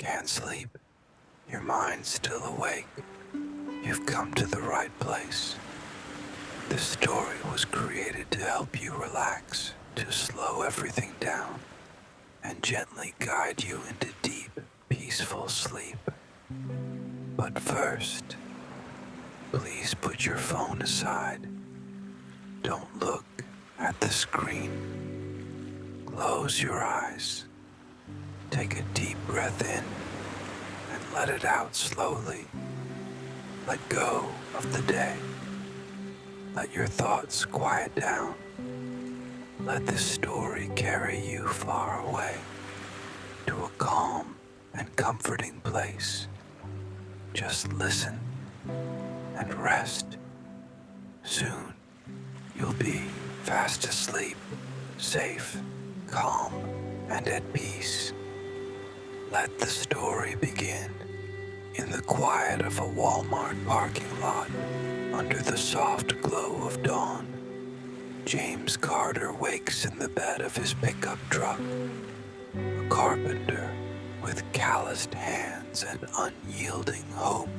Can't sleep? Your mind's still awake? You've come to the right place. This story was created to help you relax, to slow everything down, and gently guide you into deep, peaceful sleep. But first, please put your phone aside. Don't look at the screen. Close your eyes. Take a deep breath in and let it out slowly. Let go of the day. Let your thoughts quiet down. Let this story carry you far away to a calm and comforting place. Just listen and rest. Soon you'll be fast asleep, safe, calm, and at peace. Let the story begin in the quiet of a Walmart parking lot under the soft glow of dawn. James Carter wakes in the bed of his pickup truck, a carpenter with calloused hands and unyielding hope,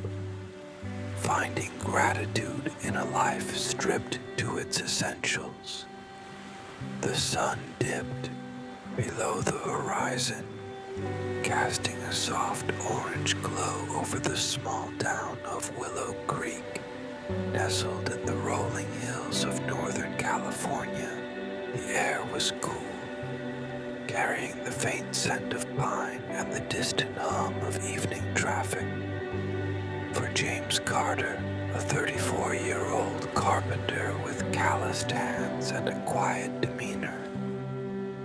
finding gratitude in a life stripped to its essentials. The sun dipped below the horizon, casting a soft orange glow over the small town of Willow Creek, nestled in the rolling hills of Northern California. The air was cool, carrying the faint scent of pine and the distant hum of evening traffic. For James Carter, a 34-year-old carpenter with calloused hands and a quiet demeanor,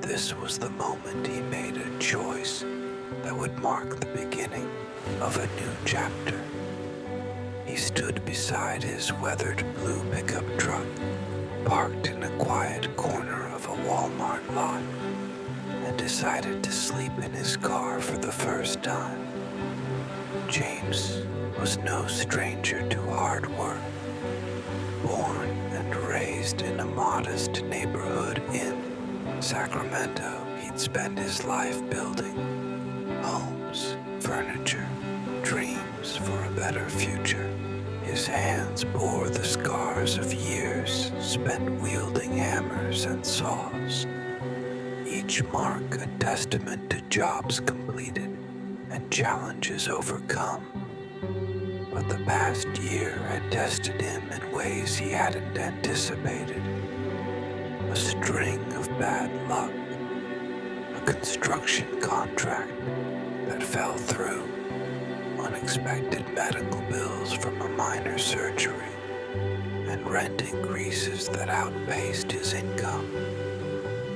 this was the moment he made a choice that would mark the beginning of a new chapter. He stood beside his weathered blue pickup truck, parked in a quiet corner of a Walmart lot, and decided to sleep in his car for the first time. James was no stranger to hard work. Born and raised in a modest neighborhood in Sacramento, he'd spent his life building homes, furniture, dreams for a better future. His hands bore the scars of years spent wielding hammers and saws, each mark a testament to jobs completed and challenges overcome. But the past year had tested him in ways he hadn't anticipated. A string of bad luck, a construction contract that fell through, unexpected medical bills from a minor surgery, and rent increases that outpaced his income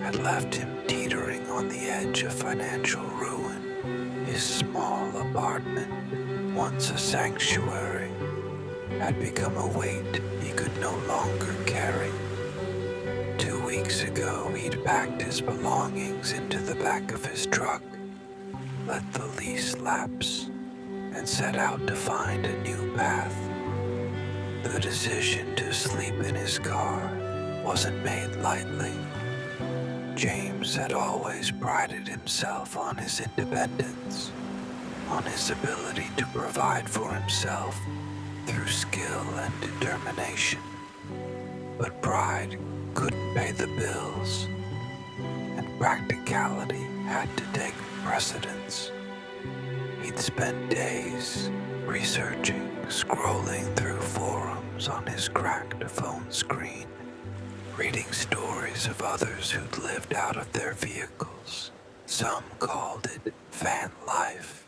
had left him teetering on the edge of financial ruin. His small apartment, once a sanctuary, had become a weight he could no longer carry. 2 weeks ago, he'd packed his belongings into the back of his truck, let the lease lapse, and set out to find a new path. The decision to sleep in his car wasn't made lightly. James had always prided himself on his independence, on his ability to provide for himself through skill and determination. But pride couldn't pay the bills, and practicality had to take precedence. He'd spent days researching, scrolling through forums on his cracked phone screen, reading stories of others who'd lived out of their vehicles. Some called it van life,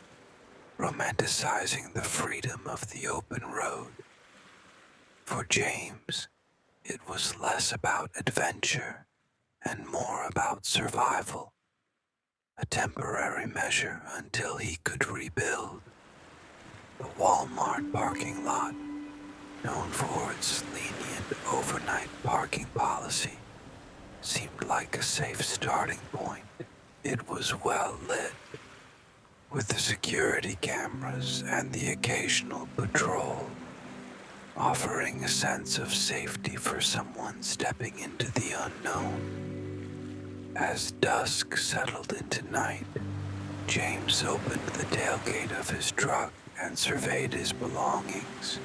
romanticizing the freedom of the open road. For James, it was less about adventure and more about survival, a temporary measure until he could rebuild. The Walmart parking lot, known for its lenient overnight parking policy, seemed like a safe starting point. It was well lit, with the security cameras and the occasional patrol, offering a sense of safety for someone stepping into the unknown. As dusk settled into night, James opened the tailgate of his truck and surveyed his belongings.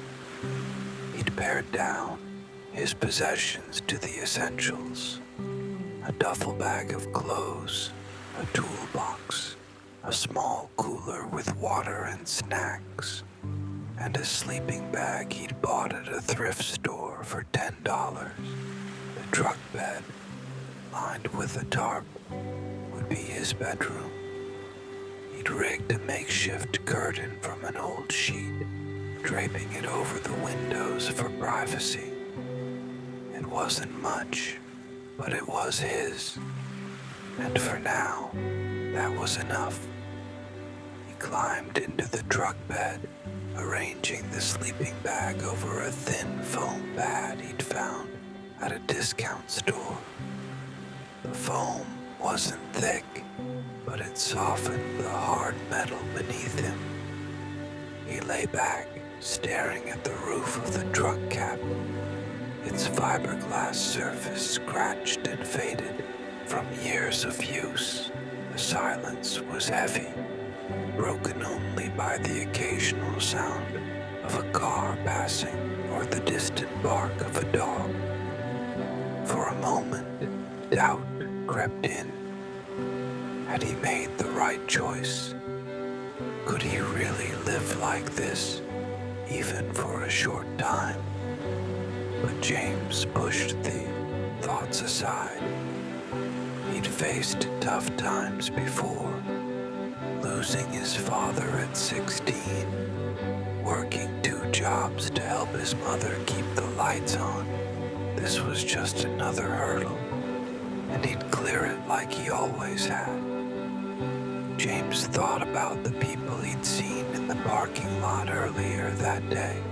He'd pared down his possessions to the essentials: a duffel bag of clothes, a toolbox, a small cooler with water and snacks, and a sleeping bag he'd bought at a thrift store for $10. The truck bed, lined with a tarp, would be his bedroom. He'd rigged a makeshift curtain from an old sheet, draping it over the windows for privacy. It wasn't much, but it was his, and for now, that was enough. He climbed into the truck bed, arranging the sleeping bag over a thin foam pad he'd found at a discount store. The foam wasn't thick, but it softened the hard metal beneath him. He lay back, staring at the roof of the truck cab, its fiberglass surface scratched and faded from years of use. The silence was heavy, broken only by the occasional sound of a car passing or the distant bark of a dog. For a moment, doubt crept in. Had he made the right choice? Could he really live like this, even for a short time? But James pushed the thoughts aside. He'd faced tough times before, losing his father at 16, working 2 jobs to help his mother keep the lights on. This was just another hurdle, and he'd clear it like he always had. James thought about the people he'd seen in the parking lot earlier that day.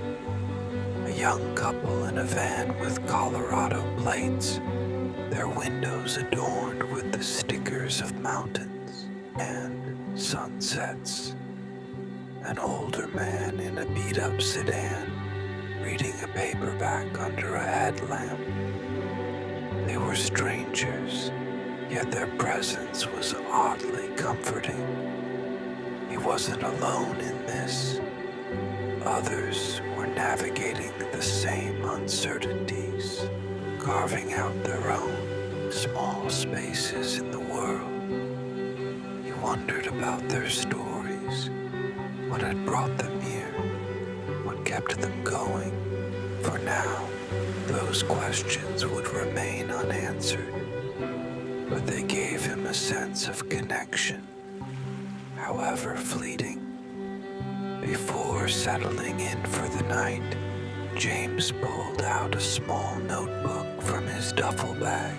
A young couple in a van with Colorado plates, their windows adorned with the stickers of mountains and sunsets. An older man in a beat-up sedan, reading a paperback under a headlamp. They were strangers, yet their presence was oddly comforting. He wasn't alone in this. Others were navigating the same uncertainties, carving out their own small spaces in the world. He wondered about their stories, what had brought them here, what kept them going. For now, those questions would remain unanswered, but they gave him a sense of connection, however fleeting. Before settling in for the night, James pulled out a small notebook from his duffel bag.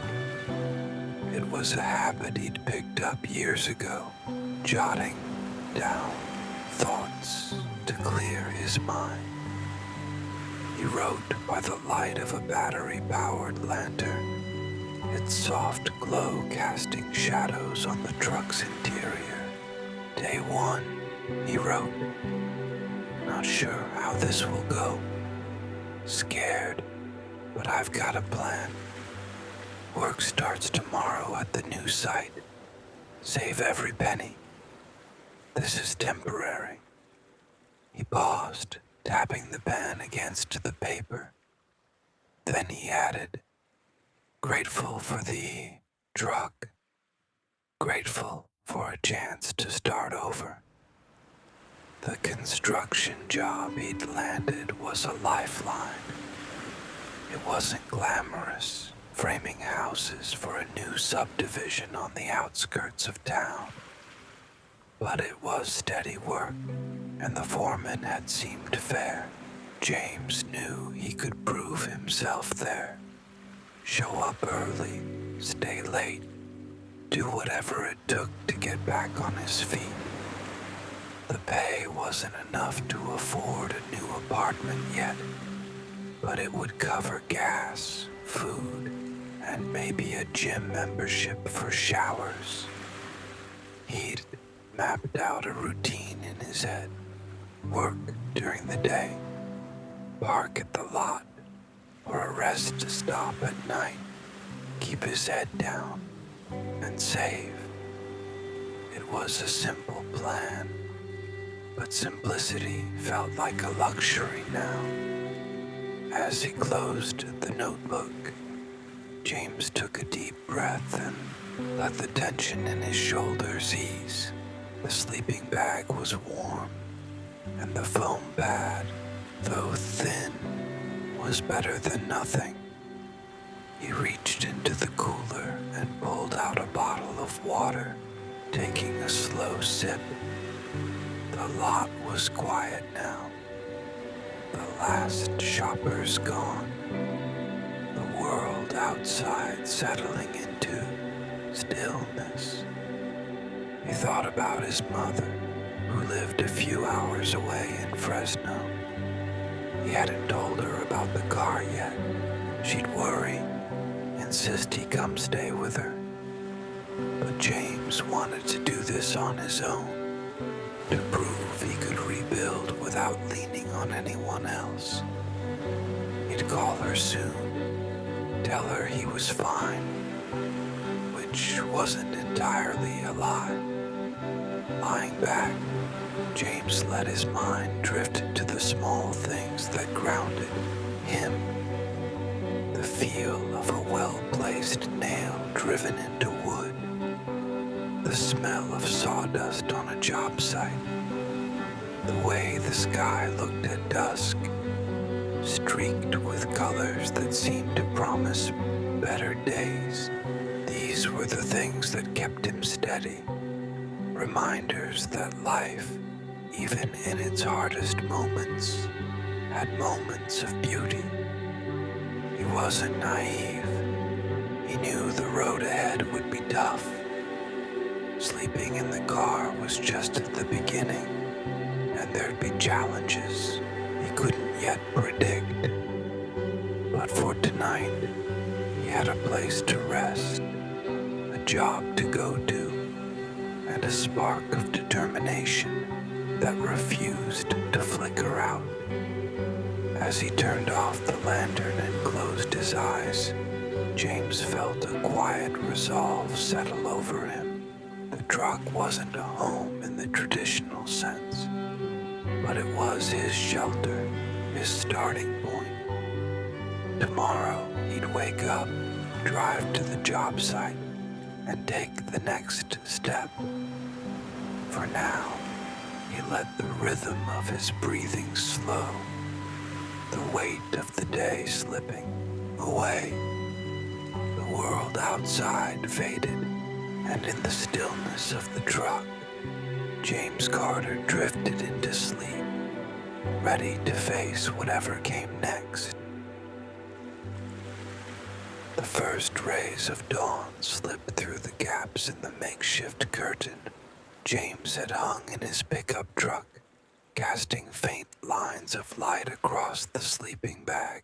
It was a habit he'd picked up years ago, jotting down thoughts to clear his mind. He wrote by the light of a battery-powered lantern, its soft glow casting shadows on the truck's interior. Day 1, he wrote, "Not sure how this will go. Scared, but I've got a plan. Work starts tomorrow at the new site. Save every penny. This is temporary." He paused, tapping the pen against the paper. Then he added, "Grateful for the truck. Grateful for a chance to start over." The construction job he'd landed was a lifeline. It wasn't glamorous, framing houses for a new subdivision on the outskirts of town. But it was steady work, and the foreman had seemed fair. James knew he could prove himself there. Show up early, stay late, do whatever it took to get back on his feet. The pay wasn't enough to afford a new apartment yet, but it would cover gas, food, and maybe a gym membership for showers. He'd mapped out a routine in his head. Work during the day, park at the lot, or a rest stop at night. Keep his head down and save. It was a simple plan, but simplicity felt like a luxury now. As he closed the notebook, James took a deep breath and let the tension in his shoulders ease. The sleeping bag was warm, and the foam pad, though thin, was better than nothing. He reached into the cooler and pulled out a bottle of water, taking a slow sip. The lot was quiet now. The last shopper's gone. The world outside settling into stillness. He thought about his mother, who lived a few hours away in Fresno. He hadn't told her about the car yet. She'd worry, insist he come stay with her. But James wanted to do this on his own, to prove he could rebuild without leaning on anyone else. He'd call her soon, tell her he was fine, which wasn't entirely a lie. Lying back, James let his mind drift to the small things that grounded him. The feel of a well-placed nail driven into wood. The smell of sawdust on a job site. The way the sky looked at dusk, streaked with colors that seemed to promise better days. These were the things that kept him steady. Reminders that life, even in its hardest moments, had moments of beauty. He wasn't naive. He knew the road ahead would be tough. Sleeping in the car was just the beginning, and there'd be challenges he couldn't yet predict. But for tonight, he had a place to rest, a job to go to, and a spark of determination that refused to flicker out. As he turned off the lantern and closed his eyes, James felt a quiet resolve settle over him. The truck wasn't a home in the traditional sense, but it was his shelter, his starting point. Tomorrow, he'd wake up, drive to the job site, and take the next step. For now, he let the rhythm of his breathing slow, the weight of the day slipping away. The world outside faded, and in the stillness of the truck, James Carter drifted into sleep, ready to face whatever came next. The first rays of dawn slipped through the gaps in the makeshift curtain James had hung in his pickup truck, casting faint lines of light across the sleeping bag.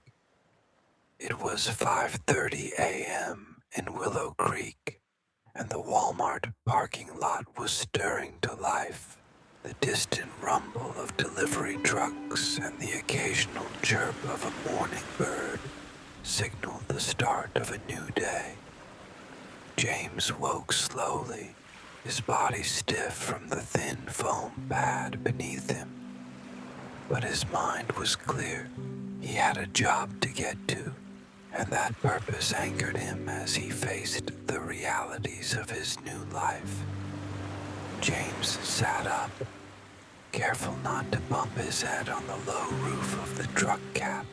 It was 5:30 a.m. in Willow Creek, and the Walmart parking lot was stirring to life. The distant rumble of delivery trucks and the occasional chirp of a morning bird signaled the start of a new day. James woke slowly, his body stiff from the thin foam pad beneath him. But his mind was clear. He had a job to get to, and that purpose anchored him as he faced the realities of his new life. James sat up, careful not to bump his head on the low roof of the truck cab.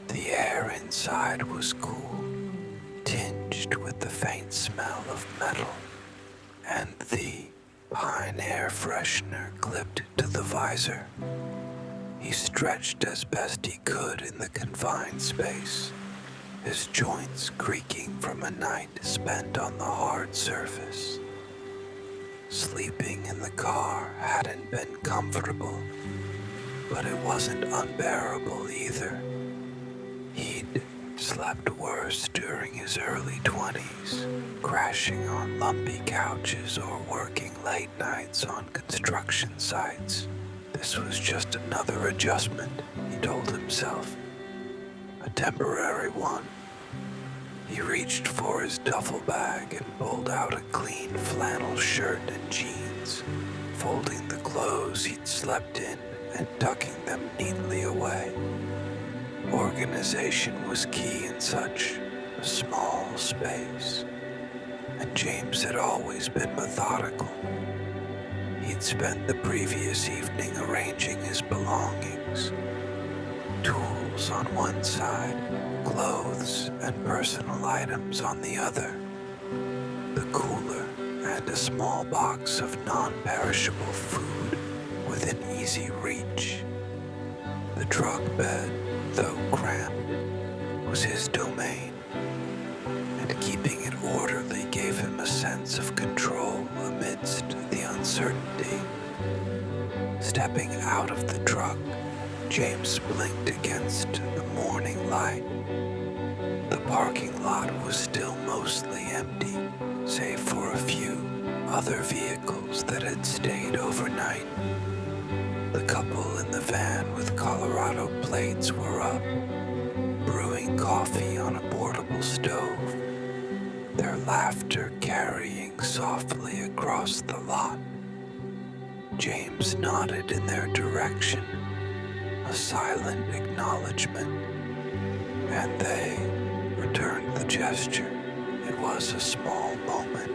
The air inside was cool, tinged with the faint smell of metal, and the pine air freshener clipped to the visor. He stretched as best he could in the confined space, his joints creaking from a night spent on the hard surface. Sleeping in the car hadn't been comfortable, but it wasn't unbearable either. He'd slept worse during his early 20s, crashing on lumpy couches or working late nights on construction sites. This was just another adjustment, he told himself. A temporary one. He reached for his duffel bag and pulled out a clean flannel shirt and jeans, folding the clothes he'd slept in and tucking them neatly away. Organization was key in such a small space, and James had always been methodical. He'd spent the previous evening arranging his belongings, tools on one side, clothes and personal items on the other, the cooler and a small box of non-perishable food within easy reach. The truck bed, though cramped, was his domain, and keeping it orderly gave him a sense of control amidst the uncertainty. Stepping out of the truck, James blinked against the morning light. The parking lot was still mostly empty, save for a few other vehicles that had stayed overnight. The couple in the van with Colorado plates were up, brewing coffee on a portable stove, their laughter carrying softly across the lot. James nodded in their direction, a silent acknowledgement, and they returned the gesture. It was a small moment,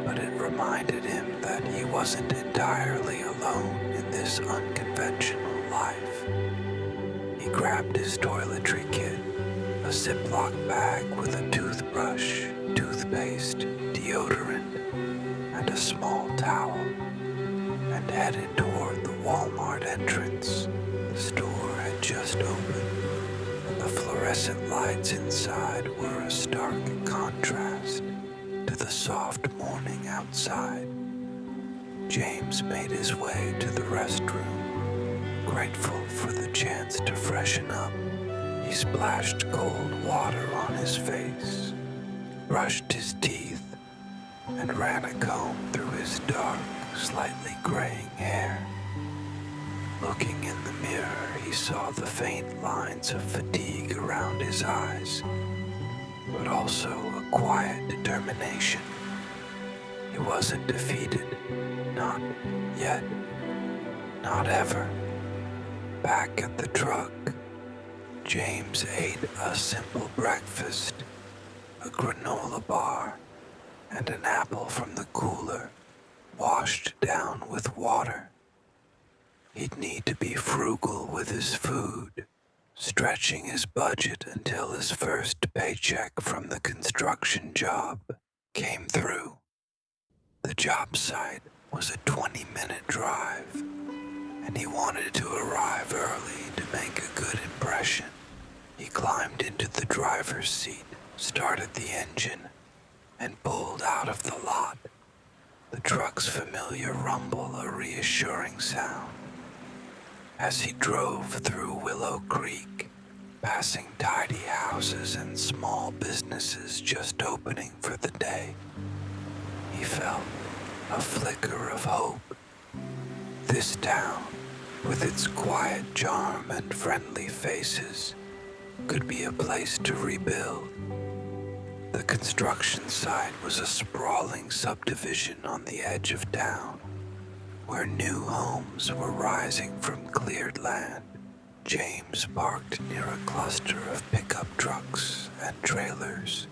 but it reminded him that he wasn't entirely alone in this unconventional life. He grabbed his toiletry kit, a Ziploc bag with a toothbrush, toothpaste, deodorant, and a small towel, and headed toward the Walmart entrance. The store had just opened, and the fluorescent lights inside were a stark contrast to the soft morning outside. James made his way to the restroom, grateful for the chance to freshen up. He splashed cold water on his face, brushed his teeth, and ran a comb through his dark, slightly graying hair. Looking in the mirror, he saw the faint lines of fatigue around his eyes, but also a quiet determination. He wasn't defeated, not yet, not ever. Back at the truck, James ate a simple breakfast, a granola bar, and an apple from the cooler, washed down with water. He'd need to be frugal with his food, stretching his budget until his first paycheck from the construction job came through. The job site was a 20-minute drive, and he wanted to arrive early to make a good impression. He climbed into the driver's seat, started the engine, and pulled out of the lot. The truck's familiar rumble a reassuring sound. As he drove through Willow Creek, passing tidy houses and small businesses just opening for the day, he felt a flicker of hope. This town, with its quiet charm and friendly faces, could be a place to rebuild. The construction site was a sprawling subdivision on the edge of town, where new homes were rising from cleared land. James parked near a cluster of pickup trucks and trailers,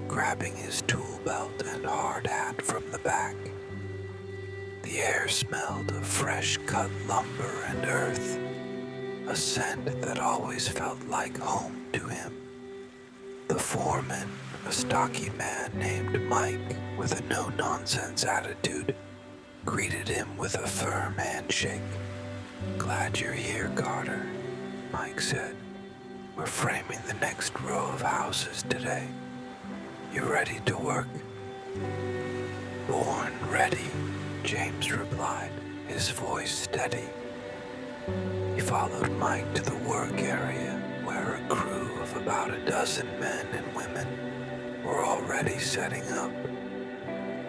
grabbing his tool belt and hard hat from the back. The air smelled of fresh-cut lumber and earth, a scent that always felt like home to him. The foreman, a stocky man named Mike with a no-nonsense attitude, greeted him with a firm handshake. "Glad you're here, Carter," Mike said. "We're framing the next row of houses today. You ready to work?" "Born ready," James replied, his voice steady. He followed Mike to the work area, where a crew of about a dozen men and women were already setting up.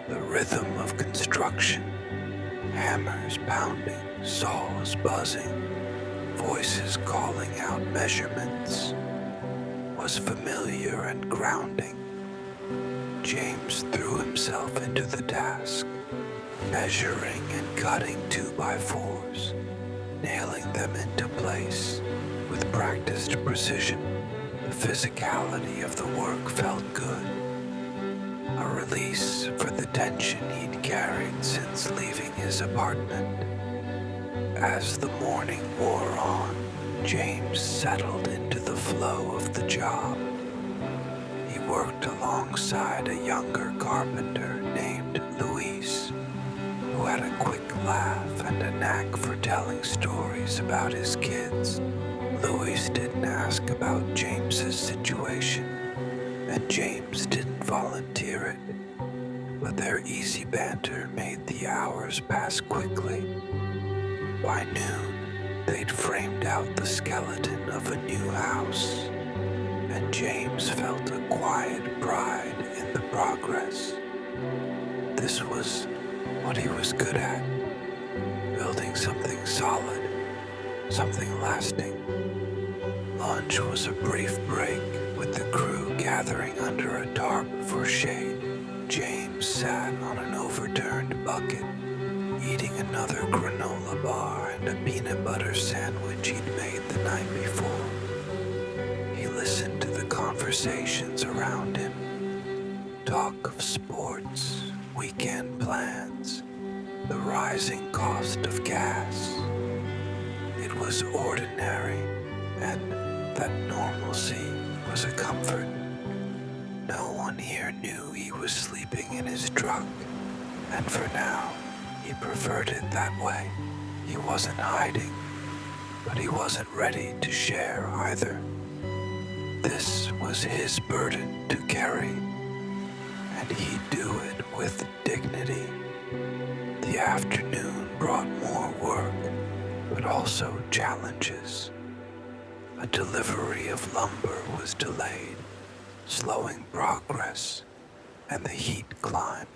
The rhythm of construction, hammers pounding, saws buzzing, voices calling out measurements, was familiar and grounding. James threw himself into the task, measuring and cutting 2x4s, nailing them into place with practiced precision. The physicality of the work felt good, a release for the tension he'd carried since leaving his apartment. As the morning wore on, James settled into the flow of the job. He worked alongside a younger carpenter named Luis, who had a quick laugh and a knack for telling stories about his kids. Luis didn't ask about James's situation, and James didn't volunteer it, but their easy banter made the hours pass quickly. By noon, they'd framed out the skeleton of a new house, and James felt a quiet pride in the progress. This was what he was good at, building something solid, something lasting. Lunch was a brief break, with the crew gathering under a tarp for shade. James sat on an overturned bucket, eating another granola bar and a peanut butter sandwich he'd made the night before. He listened to the conversations around him. Talk of sports, weekend plans, the rising cost of gas. It was ordinary, and that normalcy was a comfort. No one here knew he was sleeping in his truck, and for now, he preferred it that way. He wasn't hiding, but he wasn't ready to share either. This was his burden to carry, and he'd do it with dignity. The afternoon brought more work, but also challenges. A delivery of lumber was delayed, slowing progress, and the heat climbed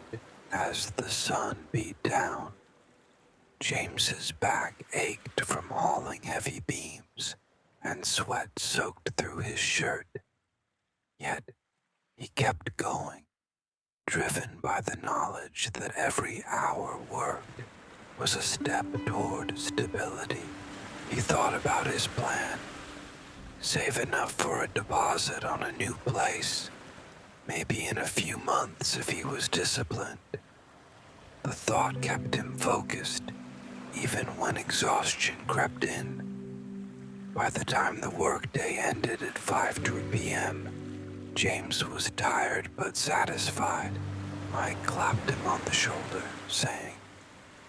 as the sun beat down. James's back ached from hauling heavy beams, and sweat soaked through his shirt. Yet he kept going, driven by the knowledge that every hour worked was a step toward stability. He thought about his plan. Save enough for a deposit on a new place, maybe in a few months if he was disciplined. The thought kept him focused, even when exhaustion crept in. By the time the workday ended at 5:03 p.m., James was tired but satisfied. I clapped him on the shoulder, saying,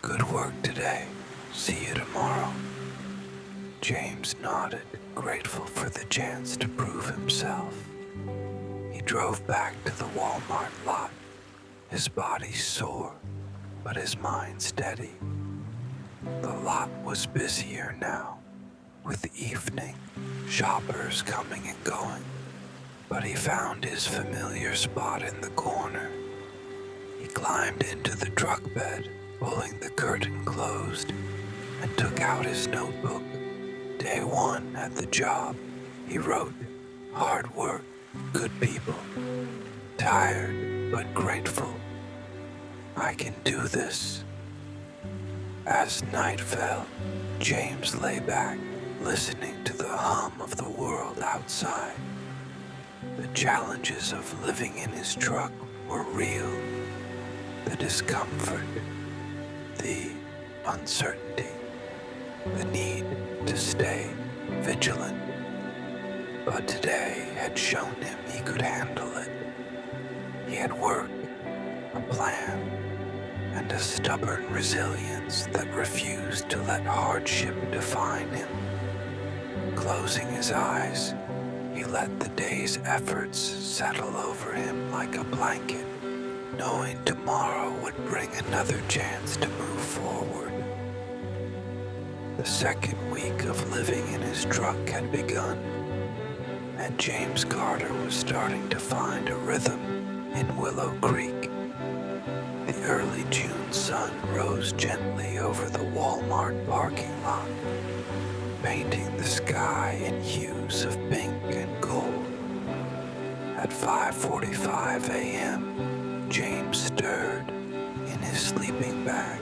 "Good work today. See you tomorrow." James nodded, grateful for the chance to prove himself. He drove back to the Walmart lot, his body sore, but his mind steady. The lot was busier now, with evening shoppers coming and going, but he found his familiar spot in the corner. He climbed into the truck bed, pulling the curtain closed, and took out his notebook. Day one at the job, he wrote, "Hard work, good people. Tired but grateful. I can do this." As night fell, James lay back, listening to the hum of the world outside. The challenges of living in his truck were real. The discomfort, the uncertainty, the need to stay vigilant. But today had shown him he could handle it. He had work, a plan, and a stubborn resilience that refused to let hardship define him. Closing his eyes, he let the day's efforts settle over him like a blanket, knowing tomorrow would bring another chance to move forward. The second week of living in his truck had begun, and James Carter was starting to find a rhythm in Willow Creek. The early June sun rose gently over the Walmart parking lot, painting the sky in hues of pink and gold. At 5:45 a.m., James stirred in his sleeping bag,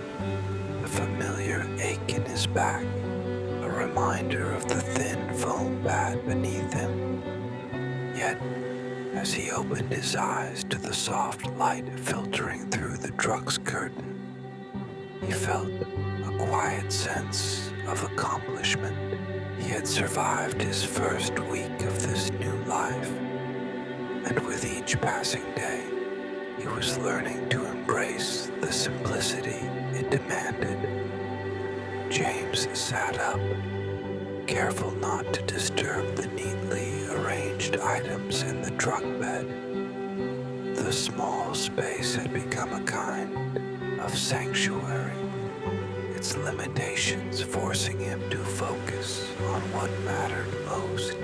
a familiar ache in his back, a reminder of the thin foam pad beneath him. Yet, as he opened his eyes to the soft light filtering through the truck's curtain, he felt a quiet sense of accomplishment. He had survived his first week of this new life, and with each passing day, he was learning to embrace the simplicity it demanded. James sat up, careful not to disturb the neatly arranged items in the truck bed. The small space had become a kind of sanctuary, its limitations forcing him to focus on what mattered most.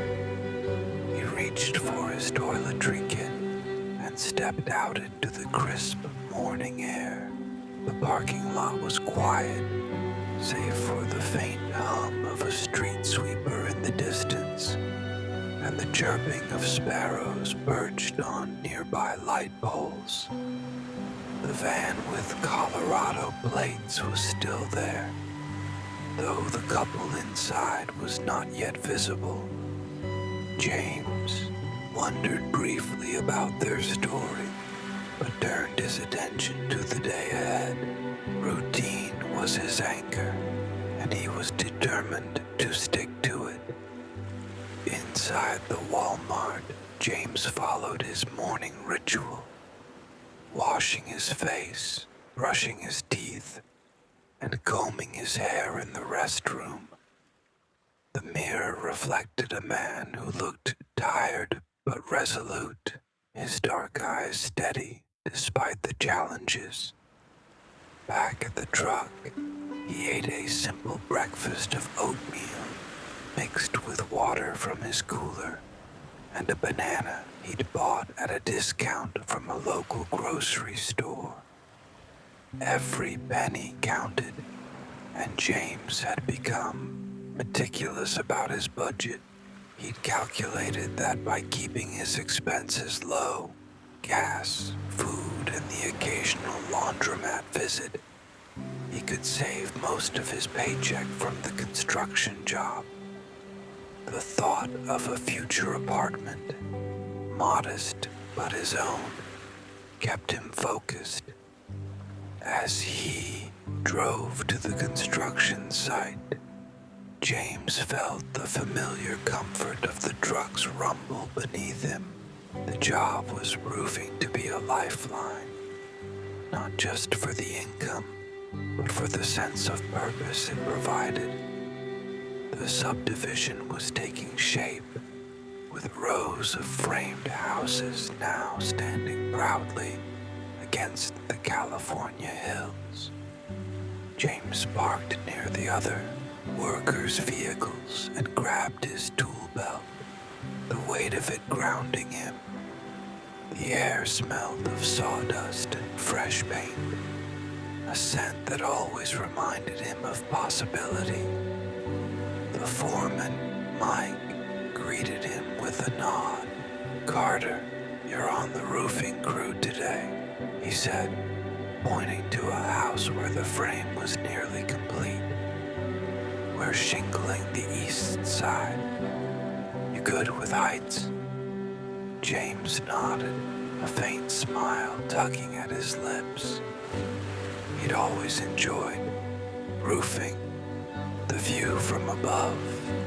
He reached for his toiletry kit and stepped out into the crisp morning air. The parking lot was quiet, save for the faint hum of a street sweeper in the distance and the chirping of sparrows perched on nearby light poles. The van with Colorado plates was still there, though the couple inside was not yet visible. James wondered briefly about their story, but turned his attention to the day ahead. Routine was his anchor, and he was determined to stick to it. Inside the Walmart, James followed his morning ritual, washing his face, brushing his teeth, and combing his hair in the restroom. The mirror reflected a man who looked tired but resolute, his dark eyes steady despite the challenges. Back at the truck, he ate a simple breakfast of oatmeal mixed with water from his cooler and a banana he'd bought at a discount from a local grocery store. Every penny counted, and James had become meticulous about his budget. He'd calculated that by keeping his expenses low, gas, food, and the occasional laundromat visit, he could save most of his paycheck from the construction job. The thought of a future apartment, modest but his own, kept him focused. As he drove to the construction site, James felt the familiar comfort of the truck's rumble beneath him. The job was proving to be a lifeline, not just for the income, but for the sense of purpose it provided. The subdivision was taking shape, with rows of framed houses now standing proudly against the California hills. James parked near the other workers' vehicles and grabbed his tool belt, the weight of it grounding him. The air smelled of sawdust and fresh paint, a scent that always reminded him of possibility. The foreman, Mike, greeted him with a nod. "Carter, you're on the roofing crew today," he said, pointing to a house where the frame was nearly complete. "We're shingling the east side. You good with heights?" James nodded, a faint smile tugging at his lips. He'd always enjoyed roofing. The view from above,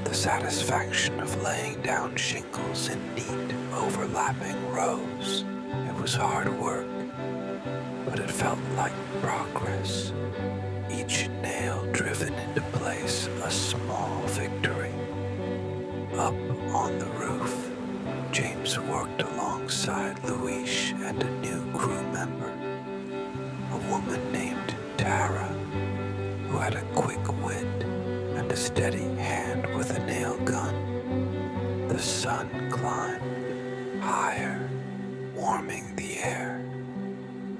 the satisfaction of laying down shingles in neat, overlapping rows. It was hard work, but it felt like progress. Each nail driven into place a small victory. Up on the roof, James worked alongside Luis and a new crew member, a woman named Tara, who had a quick wit and a steady hand with a nail gun. The sun climbed higher, warming the air,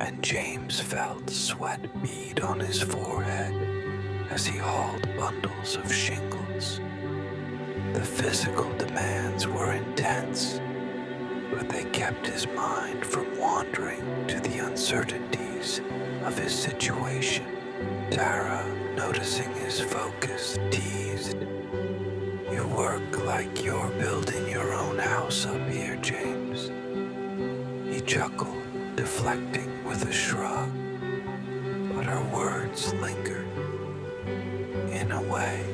and James felt sweat bead on his forehead as he hauled bundles of shingles. The physical demands were intense, but they kept his mind from wandering to the uncertainties of his situation. Tara, noticing his focus, teased, "You work like you're building your own house up here, James." He chuckled, deflecting with a shrug, but her words lingered. In a way,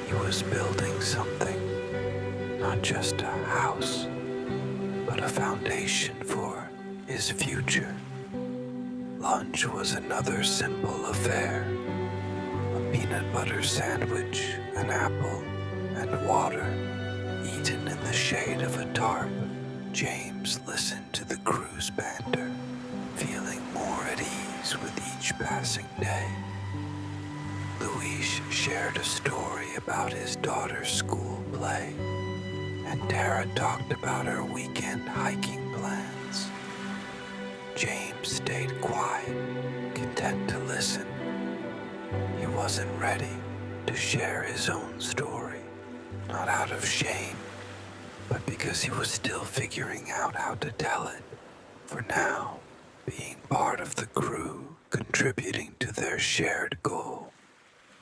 he was building something, not just a house, but a foundation for his future. Lunch was another simple affair. A peanut butter sandwich, an apple, and water, eaten in the shade of a tarp. James listened to the crew's banter, feeling more at ease with each passing day. Luis shared a story about his daughter's school play, and Tara talked about her weekend hiking plans. James stayed quiet, content to listen. He wasn't ready to share his own story, not out of shame, but because he was still figuring out how to tell it. For now, being part of the crew, contributing to their shared goal,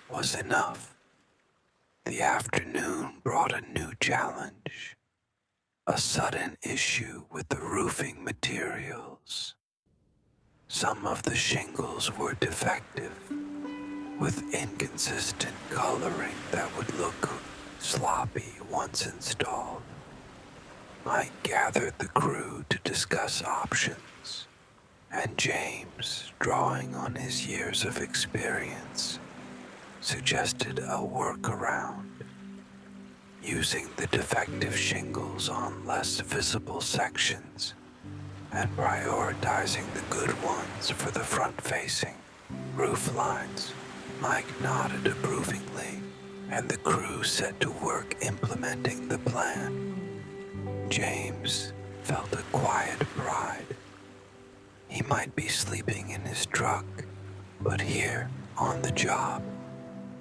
was enough. The afternoon brought a new challenge, a sudden issue with the roofing materials. Some of the shingles were defective, with inconsistent coloring that would look sloppy once installed. Mike gathered the crew to discuss options, and James, drawing on his years of experience, suggested a workaround, using the defective shingles on less visible sections and prioritizing the good ones for the front-facing roof lines. Mike nodded approvingly, and the crew set to work implementing the plan. James felt a quiet pride. He might be sleeping in his truck, but here, on the job,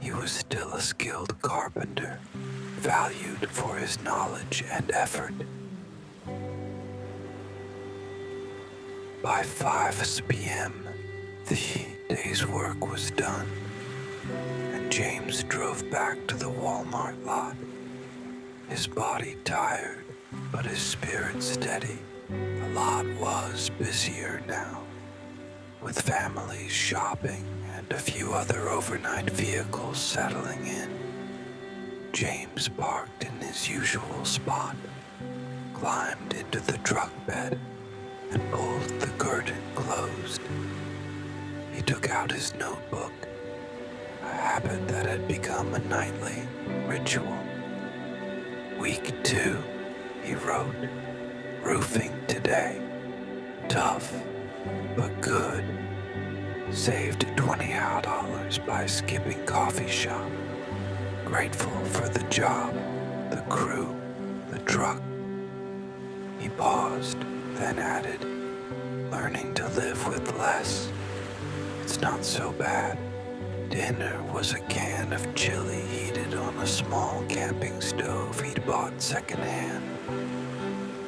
he was still a skilled carpenter, valued for his knowledge and effort. By 5 p.m., the day's work was done, and James drove back to the Walmart lot, his body tired, but his spirit steady. The lot was busier now, with families shopping and a few other overnight vehicles settling in. James parked in his usual spot, climbed into the truck bed, and pulled the curtain closed. He took out his notebook, a habit that had become a nightly ritual. Week 2, he wrote, roofing today. Tough, but good. Saved $20 by skipping coffee shop. Grateful for the job, the crew, the truck. He paused, then added, learning to live with less. It's not so bad. Dinner was a can of chili heated on a small camping stove he'd bought secondhand.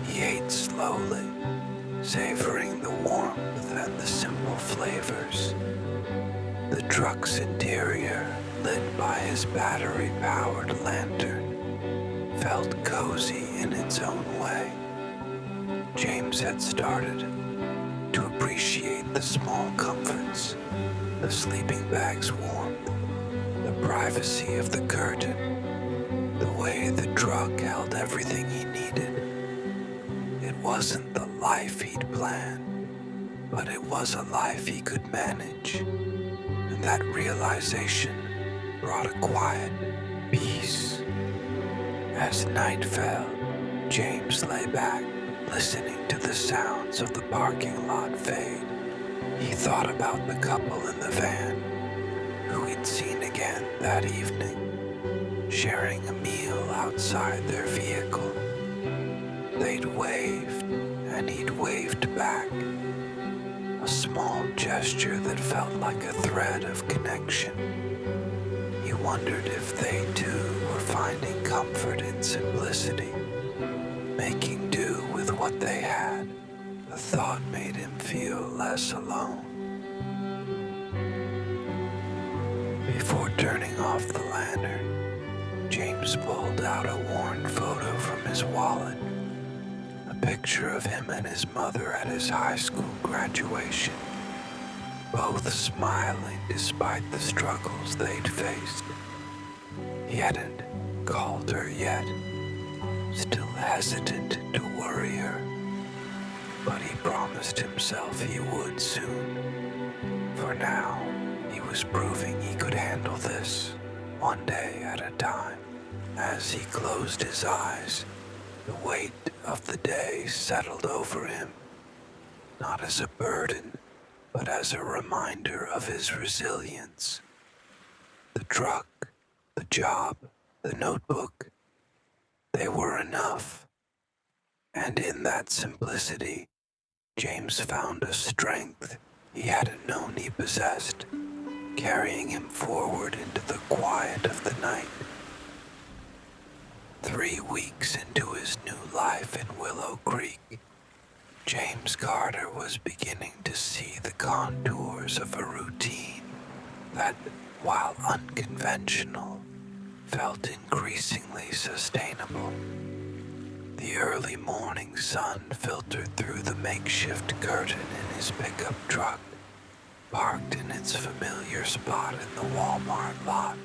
He ate slowly, savoring the warmth and the simple flavors. The truck's interior, lit by his battery-powered lantern, felt cozy in its own way. James had started to appreciate the small comforts, the sleeping bag's warmth, the privacy of the curtain, the way the truck held everything he needed. It wasn't the life he'd planned, but it was a life he could manage. And that realization brought a quiet peace. As night fell, James lay back, listening to the sounds of the parking lot fade. He thought about the couple in the van, who he'd seen again that evening, sharing a meal outside their vehicle. They'd waved, and he'd waved back. A small gesture that felt like a thread of connection. He wondered if they too were finding comfort in simplicity, making do with what what they had, the thought made him feel less alone. Before turning off the lantern, James pulled out a worn photo from his wallet, a picture of him and his mother at his high school graduation, both smiling despite the struggles they'd faced. He hadn't called her yet, still hesitant to worry her, but he promised himself he would soon. For now, he was proving he could handle this, one day at a time. As he closed his eyes, the weight of the day settled over him, not as a burden, but as a reminder of his resilience. The truck, the job, the notebook, they were enough. And in that simplicity, James found a strength he hadn't known he possessed, carrying him forward into the quiet of the night. 3 weeks into his new life in Willow Creek, James Carter was beginning to see the contours of a routine that, while unconventional, felt increasingly sustainable. The early morning sun filtered through the makeshift curtain in his pickup truck, parked in its familiar spot in the Walmart lot.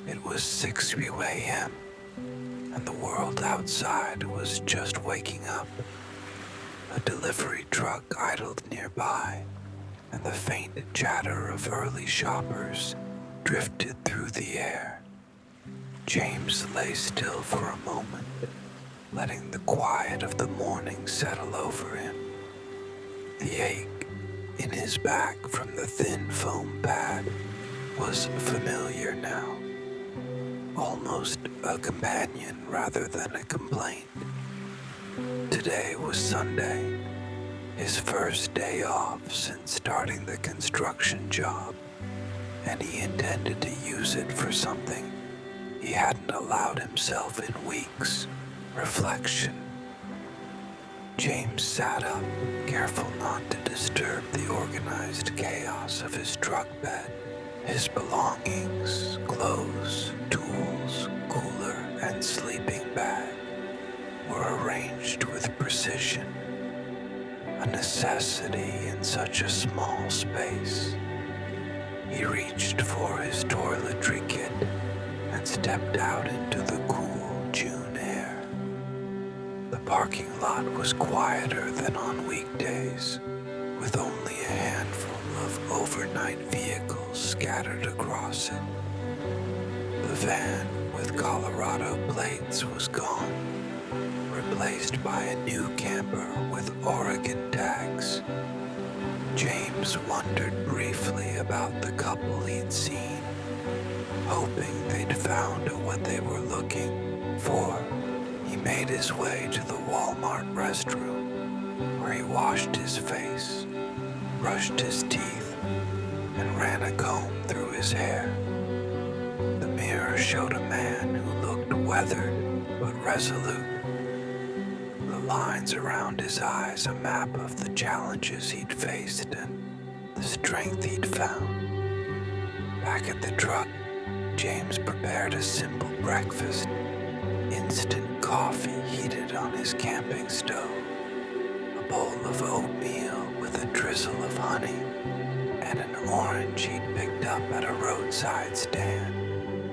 It was 6 a.m., and the world outside was just waking up. A delivery truck idled nearby, and the faint chatter of early shoppers drifted through the air. James lay still for a moment, letting the quiet of the morning settle over him. The ache in his back from the thin foam pad was familiar now, almost a companion rather than a complaint. Today was Sunday, his first day off since starting the construction job, and he intended to use it for something he hadn't allowed himself in weeks: reflection. James sat up, careful not to disturb the organized chaos of his truck bed. His belongings, clothes, tools, cooler, and sleeping bag were arranged with precision, a necessity in such a small space. He reached for his toiletry kit and stepped out into the cool June air. The parking lot was quieter than on weekdays, with only a handful of overnight vehicles scattered across it. The van with Colorado plates was gone, replaced by a new camper with Oregon tags. James wondered briefly about the couple he'd seen, hoping they'd found what they were looking for. He made his way to the Walmart restroom, where he washed his face, brushed his teeth, and ran a comb through his hair. The mirror showed a man who looked weathered but resolute, the lines around his eyes a map of the challenges he'd faced and the strength he'd found. Back at the truck, James prepared a simple breakfast: instant coffee heated on his camping stove, a bowl of oatmeal with a drizzle of honey, and an orange he'd picked up at a roadside stand.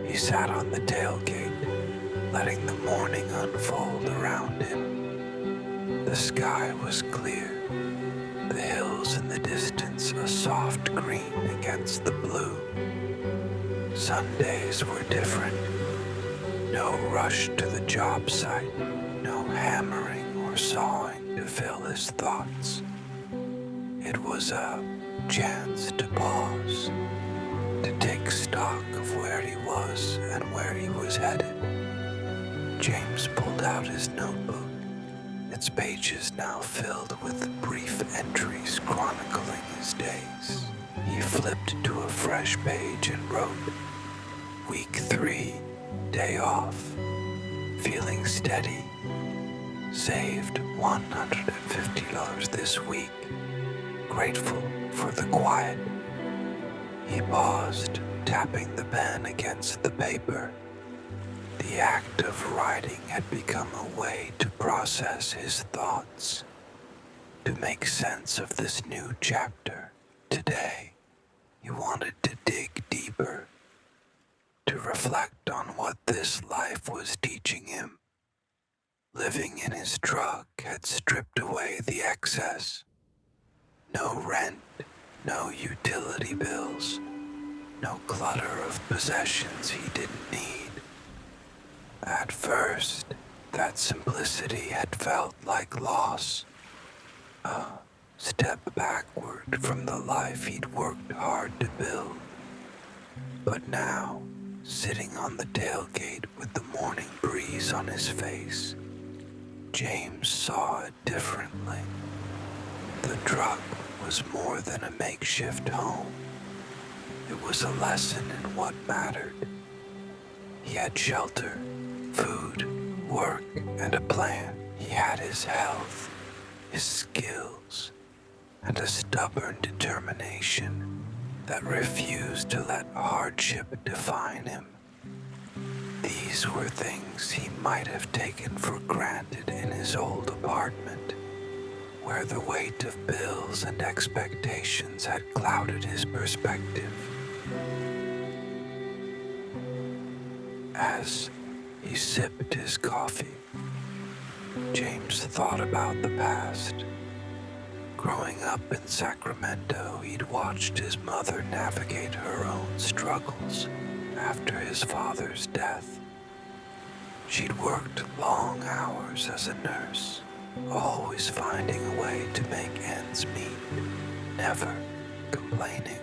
He sat on the tailgate, letting the morning unfold around him. The sky was clear, the hills in the distance a soft green against the blue. Sundays were different. No rush to the job site, no hammering or sawing to fill his thoughts. It was a chance to pause, to take stock of where he was and where he was headed. James pulled out his notebook, its pages now filled with brief entries chronicling his days. He flipped to a fresh page and wrote, "Week 3, day off, feeling steady, saved $150 this week, grateful for the quiet. He paused, tapping the pen against the paper. The act of writing had become a way to process his thoughts, to make sense of this new chapter. Today, he wanted to dig deeper, to reflect on what this life was teaching him. Living in his truck had stripped away the excess. No rent, no utility bills, no clutter of possessions he didn't need. At first, that simplicity had felt like loss, a step backward from the life he'd worked hard to build. But now, sitting on the tailgate with the morning breeze on his face, James saw it differently. The truck was more than a makeshift home. It was a lesson in what mattered. He had shelter, food, work, and a plan. He had his health, his skills, and a stubborn determination that refused to let hardship define him. These were things he might have taken for granted in his old apartment, where the weight of bills and expectations had clouded his perspective. As he sipped his coffee, James thought about the past. Growing up in Sacramento, he'd watched his mother navigate her own struggles after his father's death. She'd worked long hours as a nurse, always finding a way to make ends meet, never complaining.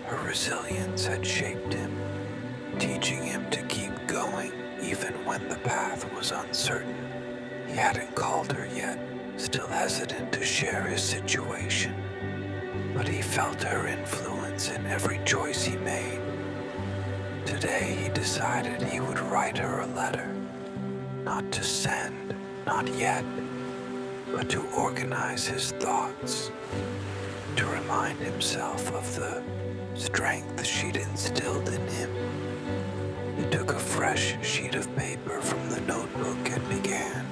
Her resilience had shaped him, teaching him to keep going even when the path was uncertain. He hadn't called her yet, still hesitant to share his situation, but he felt her influence in every choice he made. Today he decided he would write her a letter, not to send, not yet, but to organize his thoughts, to remind himself of the strength she'd instilled in him. He took a fresh sheet of paper from the notebook and began.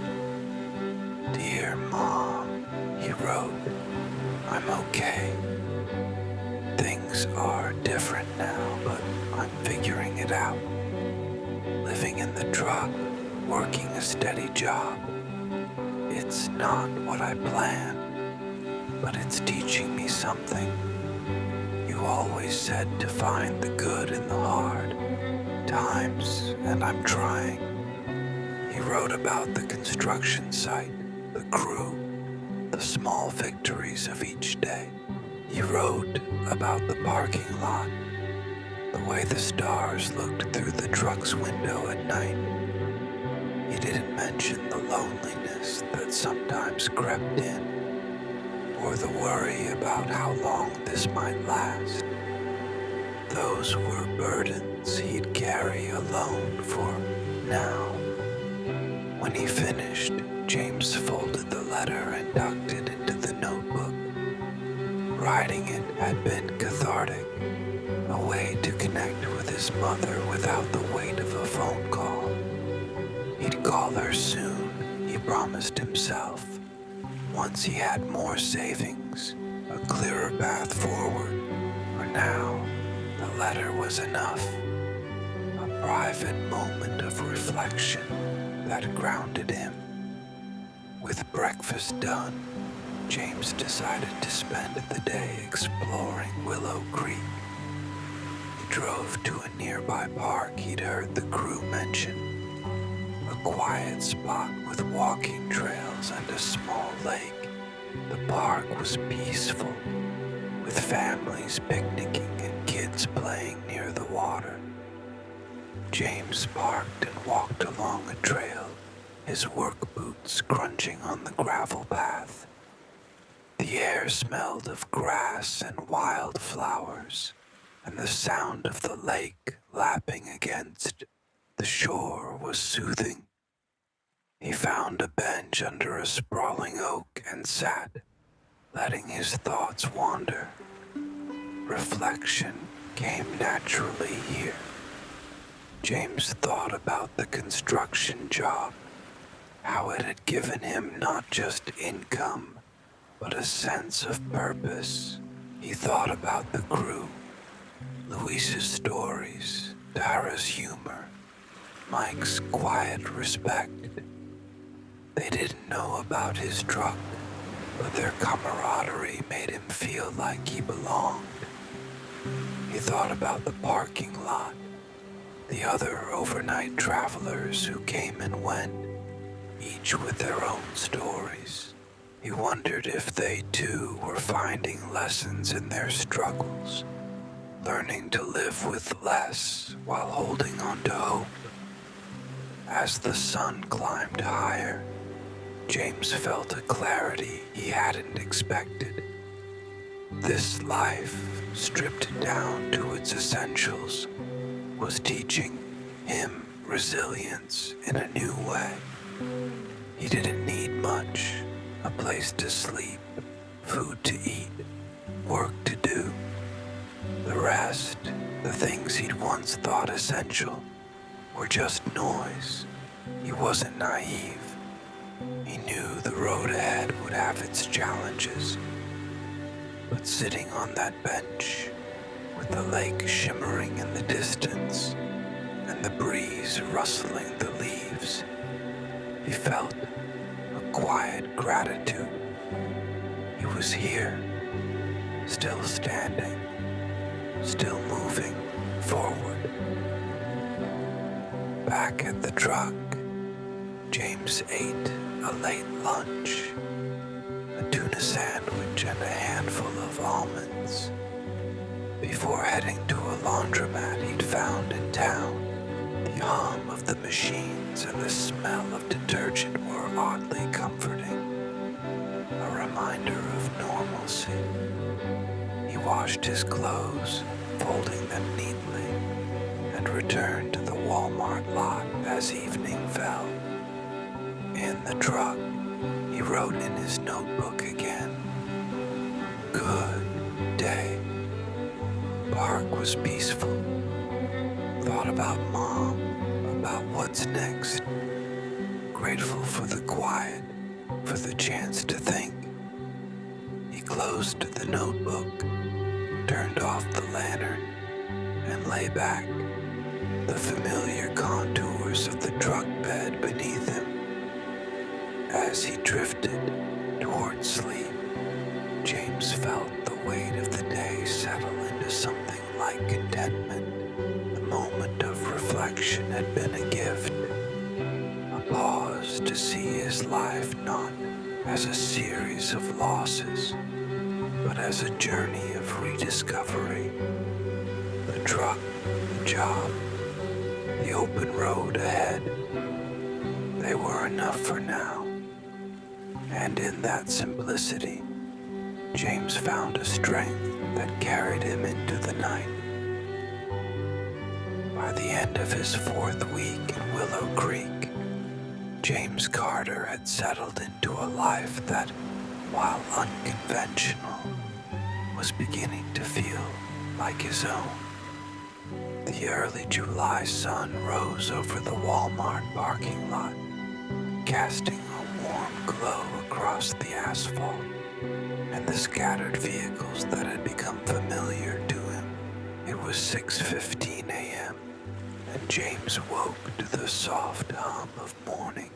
"Dear Mom," he wrote, "I'm okay. Things are different now, but I'm figuring it out. Living in the truck, working a steady job. It's not what I planned, but it's teaching me something. You always said to find the good in the hard times, and I'm trying." He wrote about the construction site, the crew, the small victories of each day. He wrote about the parking lot, the way the stars looked through the truck's window at night. He didn't mention the loneliness that sometimes crept in, or the worry about how long this might last. Those were burdens he'd carry alone for now. When he finished, James folded the letter and tucked it into the notebook. Writing it had been cathartic, a way to connect with his mother without the weight of a phone call. He'd call her soon, he promised himself, once he had more savings, a clearer path forward. For now, the letter was enough, a private moment of reflection that grounded him. With breakfast done, James decided to spend the day exploring Willow Creek. He drove to a nearby park he'd heard the crew mention, a quiet spot with walking trails and a small lake. The park was peaceful, with families picnicking and kids playing near the water. James parked and walked along a trail, his work boots crunching on the gravel path. The air smelled of grass and wildflowers, and the sound of the lake lapping against the shore was soothing. He found a bench under a sprawling oak and sat, letting his thoughts wander. Reflection came naturally here. James thought about the construction job, how it had given him not just income, but a sense of purpose. He thought about the crew, Luis's stories, Tara's humor, Mike's quiet respect. They didn't know about his truck, but their camaraderie made him feel like he belonged. He thought about the parking lot, the other overnight travelers who came and went, each with their own stories. He wondered if they too were finding lessons in their struggles, learning to live with less while holding on to hope. As the sun climbed higher, James felt a clarity he hadn't expected. This life, stripped down to its essentials, was teaching him resilience in a new way. He didn't need much: a place to sleep, food to eat, work to do. The rest, the things he'd once thought essential, were just noise. He wasn't naive. He knew the road ahead would have its challenges. But sitting on that bench, with the lake shimmering in the distance and the breeze rustling the leaves, he felt a quiet gratitude. He was here, still standing, still moving forward. Back at the truck, James ate a late lunch, a tuna sandwich and a handful of almonds, before heading to a laundromat he'd found in town. The hum of the machines and the smell of detergent were oddly comforting, a reminder of normalcy. He washed his clothes, folding them neatly, and returned to the Walmart lot as evening fell. In the truck, he wrote in his notebook again. Good day. Park was peaceful. Thought about Mom, about what's next. Grateful for the quiet, for the chance to think. He closed the notebook, turned off the lantern, and lay back, the familiar contours of the truck bed beneath him. As he drifted toward sleep, James felt the weight of the day settle into something like contentment. The moment of reflection had been a gift, a pause to see his life not as a series of losses, but as a journey of rediscovery. The truck, the job, the open road ahead, they were enough for now. And in that simplicity, James found a strength that carried him into the night. By the end of his 4th week in Willow Creek, James Carter had settled into a life that, while unconventional, was beginning to feel like his own. The early July sun rose over the Walmart parking lot, casting a warm glow across the asphalt and the scattered vehicles that had become familiar to him. It was 6:15 a.m., and James woke to the soft hum of morning.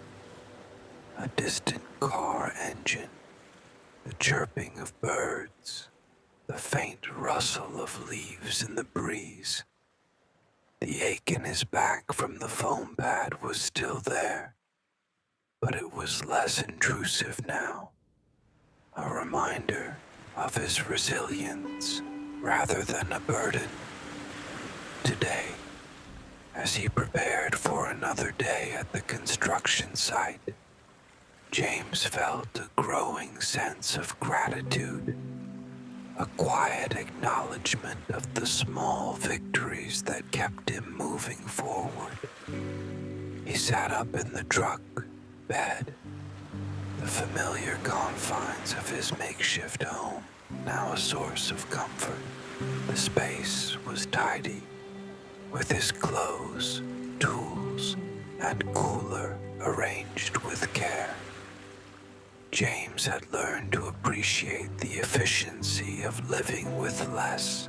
A distant car engine, the chirping of birds, the faint rustle of leaves in the breeze. The ache in his back from the foam pad was still there, but it was less intrusive now, a reminder of his resilience rather than a burden. Today, as he prepared for another day at the construction site, James felt a growing sense of gratitude, a quiet acknowledgement of the small victories that kept him moving forward. He sat up in the truck, bed, the familiar confines of his makeshift home, now a source of comfort. The space was tidy, with his clothes, tools, and cooler arranged with care. James had learned to appreciate the efficiency of living with less.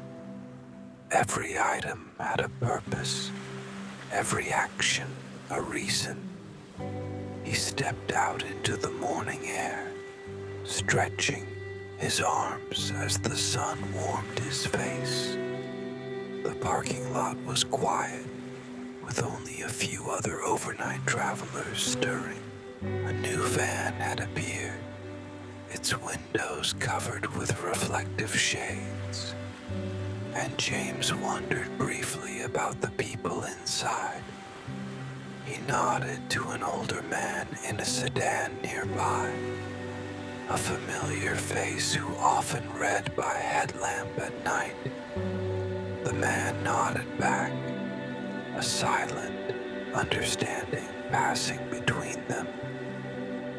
Every item had a purpose, every action a reason. He stepped out into the morning air, stretching his arms as the sun warmed his face. The parking lot was quiet, with only a few other overnight travelers stirring. A new van had appeared, its windows covered with reflective shades, and James wondered briefly about the people inside. He nodded to an older man in a sedan nearby, a familiar face who often read by headlamp at night. The man nodded back, a silent understanding passing between them.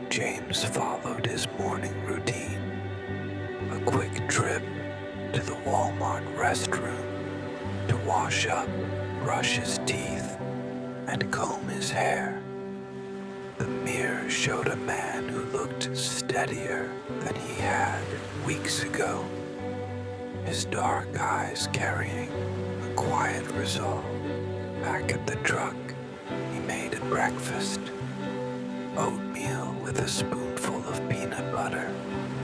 James followed his morning routine, a quick trip to the Walmart restroom to wash up, brush his teeth, and comb his hair. The mirror showed a man who looked steadier than he had weeks ago, his dark eyes carrying a quiet resolve. Back at the truck, he made a breakfast, oatmeal with a spoonful of peanut butter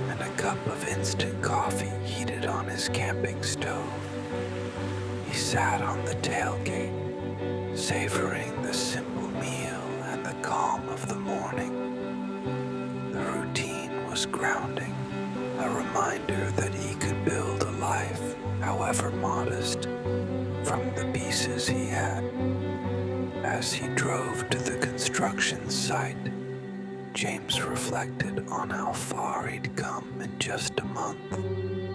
and a cup of instant coffee heated on his camping stove. He sat on the tailgate, savoring the simple meal and the calm of the morning. The routine was grounding, a reminder that he could build a life, however modest, from the pieces he had. As he drove to the construction site, James reflected on how far he'd come in just a month.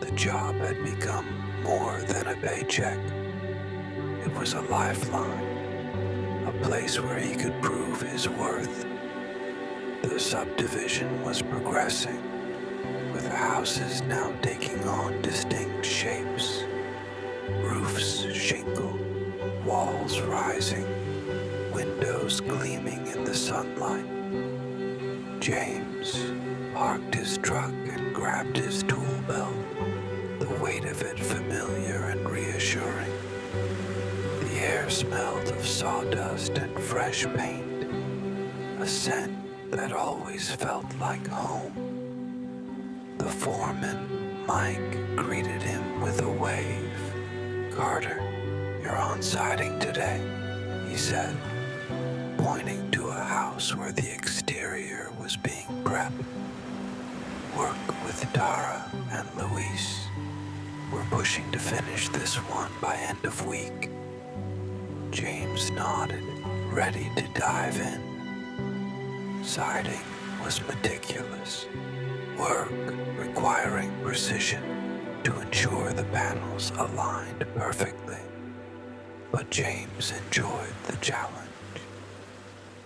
The job had become more than a paycheck. It was a lifeline, a place where he could prove his worth. The subdivision was progressing, with houses now taking on distinct shapes. Roofs shingled, walls rising, windows gleaming in the sunlight. James parked his truck and grabbed his tool belt, the weight of it familiar and reassuring. The air smelled of sawdust and fresh paint, a scent that always felt like home. The foreman, Mike, greeted him with a wave. "Carter, you're on siding today," he said, pointing to a house where the exterior was being prepped. "Work with Dara and Luis. We're pushing to finish this one by end of week." James nodded, ready to dive in. Siding was meticulous, work requiring precision to ensure the panels aligned perfectly. But James enjoyed the challenge.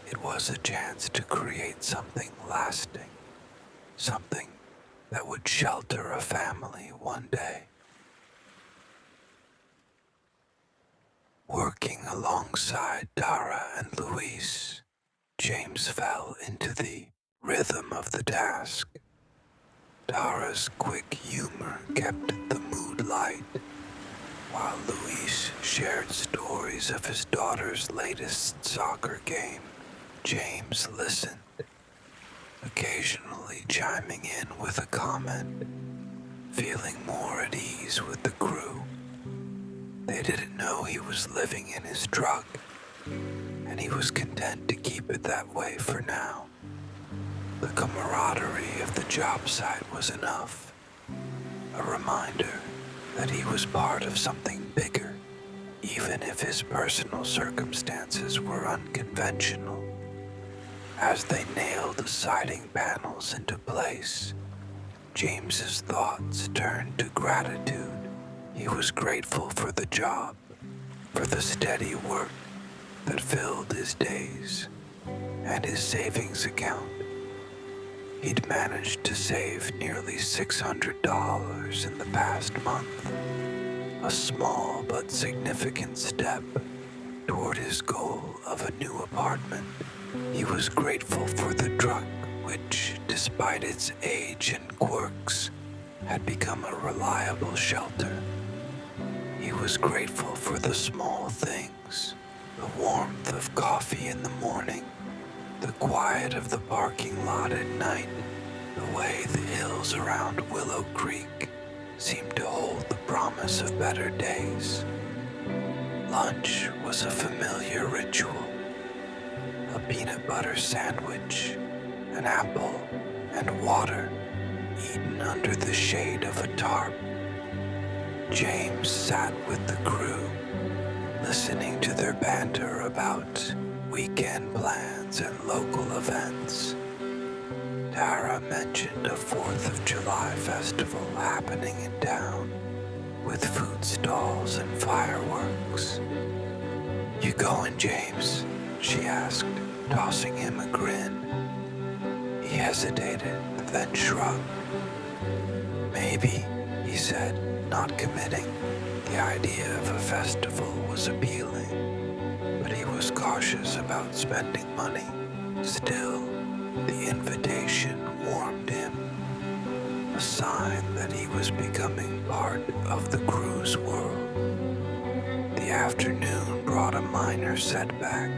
It was a chance to create something lasting, something that would shelter a family one day. Working alongside Dara and Luis, James fell into the rhythm of the task. Dara's quick humor kept the mood light, while Luis shared stories of his daughter's latest soccer game. James listened, occasionally chiming in with a comment, feeling more at ease with the crew. They didn't know he was living in his truck, and he was content to keep it that way for now. The camaraderie of the job site was enough, a reminder that he was part of something bigger, even if his personal circumstances were unconventional. As they nailed the siding panels into place, James's thoughts turned to gratitude. He was grateful for the job, for the steady work that filled his days, and his savings account. He'd managed to save nearly $600 in the past month, a small but significant step toward his goal of a new apartment. He was grateful for the truck, which, despite its age and quirks, had become a reliable shelter. He was grateful for the small things, the warmth of coffee in the morning, the quiet of the parking lot at night, the way the hills around Willow Creek seemed to hold the promise of better days. Lunch was a familiar ritual. A peanut butter sandwich, an apple, and water, eaten under the shade of a tarp. James sat with the crew, listening to their banter about weekend plans and local events. Tara mentioned a 4th of July festival happening in town, with food stalls and fireworks. "You going, James?" she asked, tossing him a grin. He hesitated, then shrugged. "Maybe," he said, not committing. The idea of a festival was appealing, but he was cautious about spending money. Still, the invitation warmed him, a sign that he was becoming part of the crew's world. The afternoon brought a minor setback.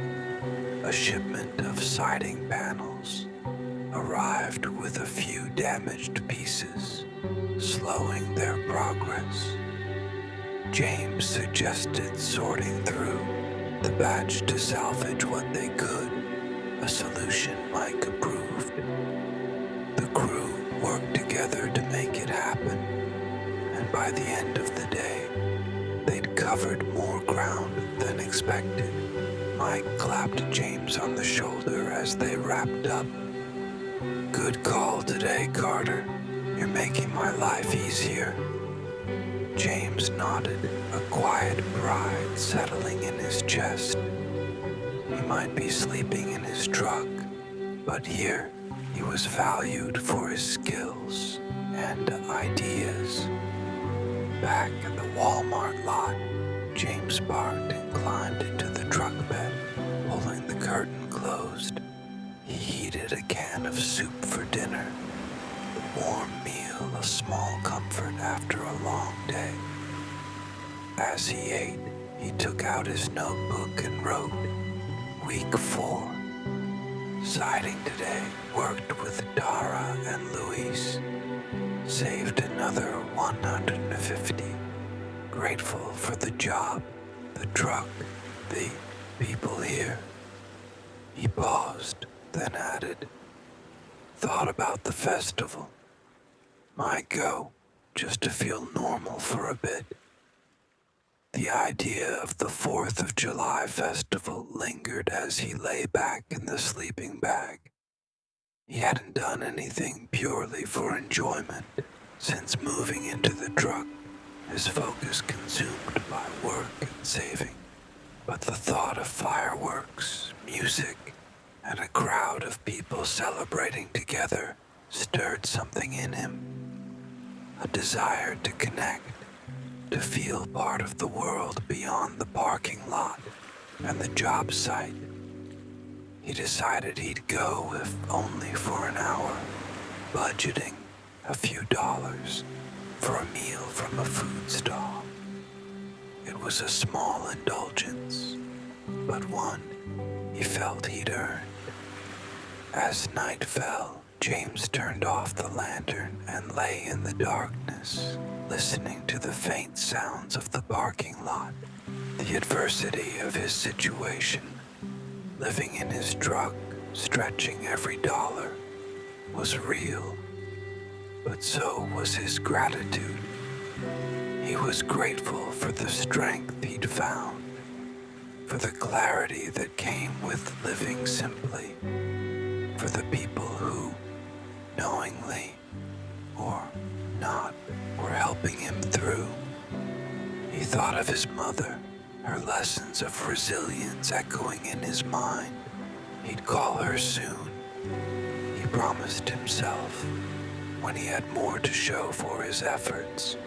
A shipment of siding panels arrived with a few damaged pieces, slowing their progress. James suggested sorting through the batch to salvage what they could, a solution Mike approved. The crew worked together to make it happen, and by the end of the day, they'd covered more ground than expected. Mike clapped James on the shoulder as they wrapped up. "Good call today, Carter. You're making my life easier." James nodded, a quiet pride settling in his chest. He might be sleeping in his truck, but here he was valued for his skills and ideas. Back at the Walmart lot, James parked and climbed into the truck bed, pulling the curtain closed. He heated a can of soup for dinner, the warm meal a small comfort after a long day. As he ate, he took out his notebook and wrote, "Week 4. Siding today, worked with Tara and Luis. Saved another 150. Grateful for the job, the truck, the people here." He paused, then added, "Thought about the festival. Might go, just to feel normal for a bit." The idea of the 4th of July festival lingered as he lay back in the sleeping bag. He hadn't done anything purely for enjoyment since moving into the truck, his focus consumed by work and saving. But the thought of fireworks, music, and a crowd of people celebrating together stirred something in him. A desire to connect, to feel part of the world beyond the parking lot and the job site. He decided he'd go if only for an hour, budgeting a few dollars for a meal from a food stall. It was a small indulgence, but one he felt he'd earned. As night fell, James turned off the lantern and lay in the darkness, listening to the faint sounds of the parking lot. The adversity of his situation, living in his truck, stretching every dollar, was real, but so was his gratitude. He was grateful for the strength he'd found, for the clarity that came with living simply, for the people who, knowingly or not, were helping him through. He thought of his mother, her lessons of resilience echoing in his mind, He'd call her soon, he promised himself, when he had more to show for his efforts.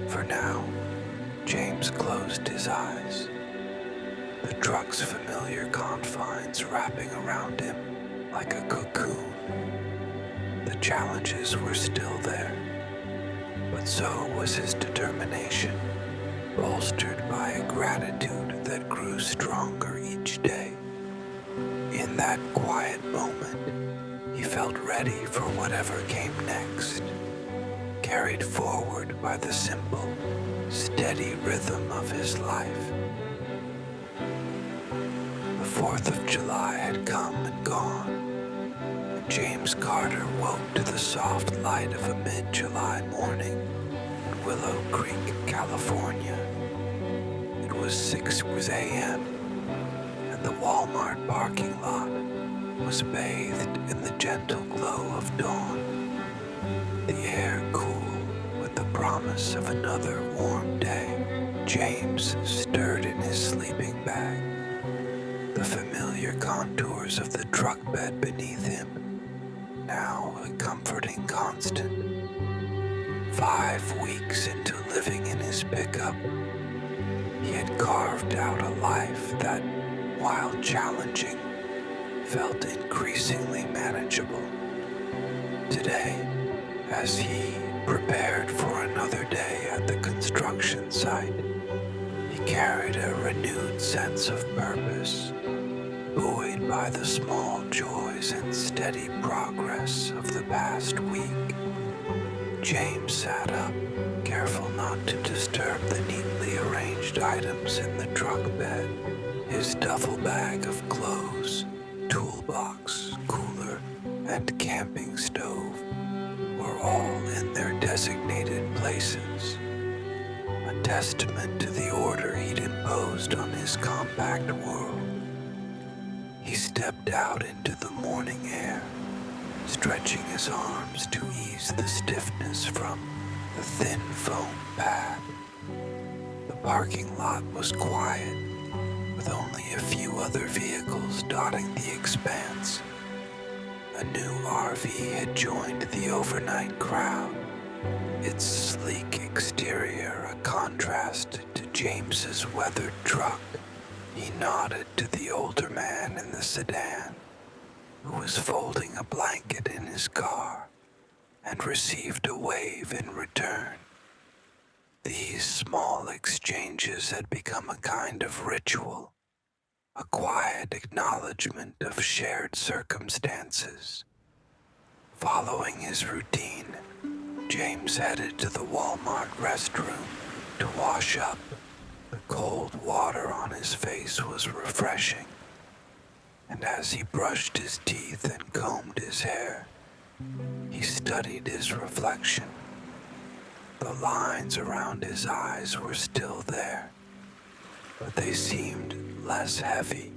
For now, James closed his eyes, the truck's familiar confines wrapping around him like a cocoon. The challenges were still there, but so was his determination, bolstered by a gratitude that grew stronger each day. In that quiet moment, he felt ready for whatever came next, carried forward by the simple, steady rhythm of his life. The 4th of July had come and gone, and James Carter woke to the soft light of a mid-July morning in Willow Creek, California. It was 6 a.m., and the Walmart parking lot was bathed in the gentle glow of dawn, the air cool with the promise of another warm day. James stirred in his sleeping bag, the familiar contours of the truck bed beneath him, now a comforting constant. 5 weeks into living in his pickup, he had carved out a life that, while challenging, felt increasingly manageable. Today, as he prepared for another day at the construction site, he carried a renewed sense of purpose, buoyed by the small joys and steady progress of the past week. James sat up, careful not to disturb the neatly arranged items in the truck bed. His duffel bag of clothes, toolbox, cooler, and camping stove were all in their designated places, a testament to the order he'd imposed on his compact world. He stepped out into the morning air, stretching his arms to ease the stiffness from the thin foam pad. The parking lot was quiet, with only a few other vehicles dotting the expanse. A new RV had joined the overnight crowd, its sleek exterior a contrast to James's weathered truck. He nodded to the older man in the sedan, who was folding a blanket in his car, and received a wave in return. These small exchanges had become a kind of ritual, a quiet acknowledgement of shared circumstances. Following his routine, James headed to the Walmart restroom to wash up. The cold water on his face was refreshing, and as he brushed his teeth and combed his hair, he studied his reflection. The lines around his eyes were still there, but they seemed less heavy,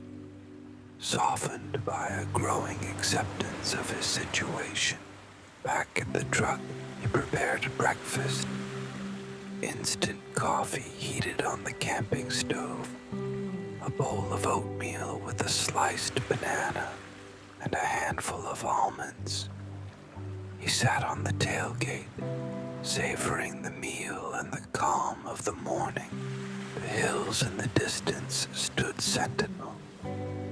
softened by a growing acceptance of his situation. Back at the truck, he prepared breakfast. Instant coffee heated on the camping stove, a bowl of oatmeal with a sliced banana and a handful of almonds. He sat on the tailgate, savoring the meal and the calm of the morning. The hills in the distance stood sentinel,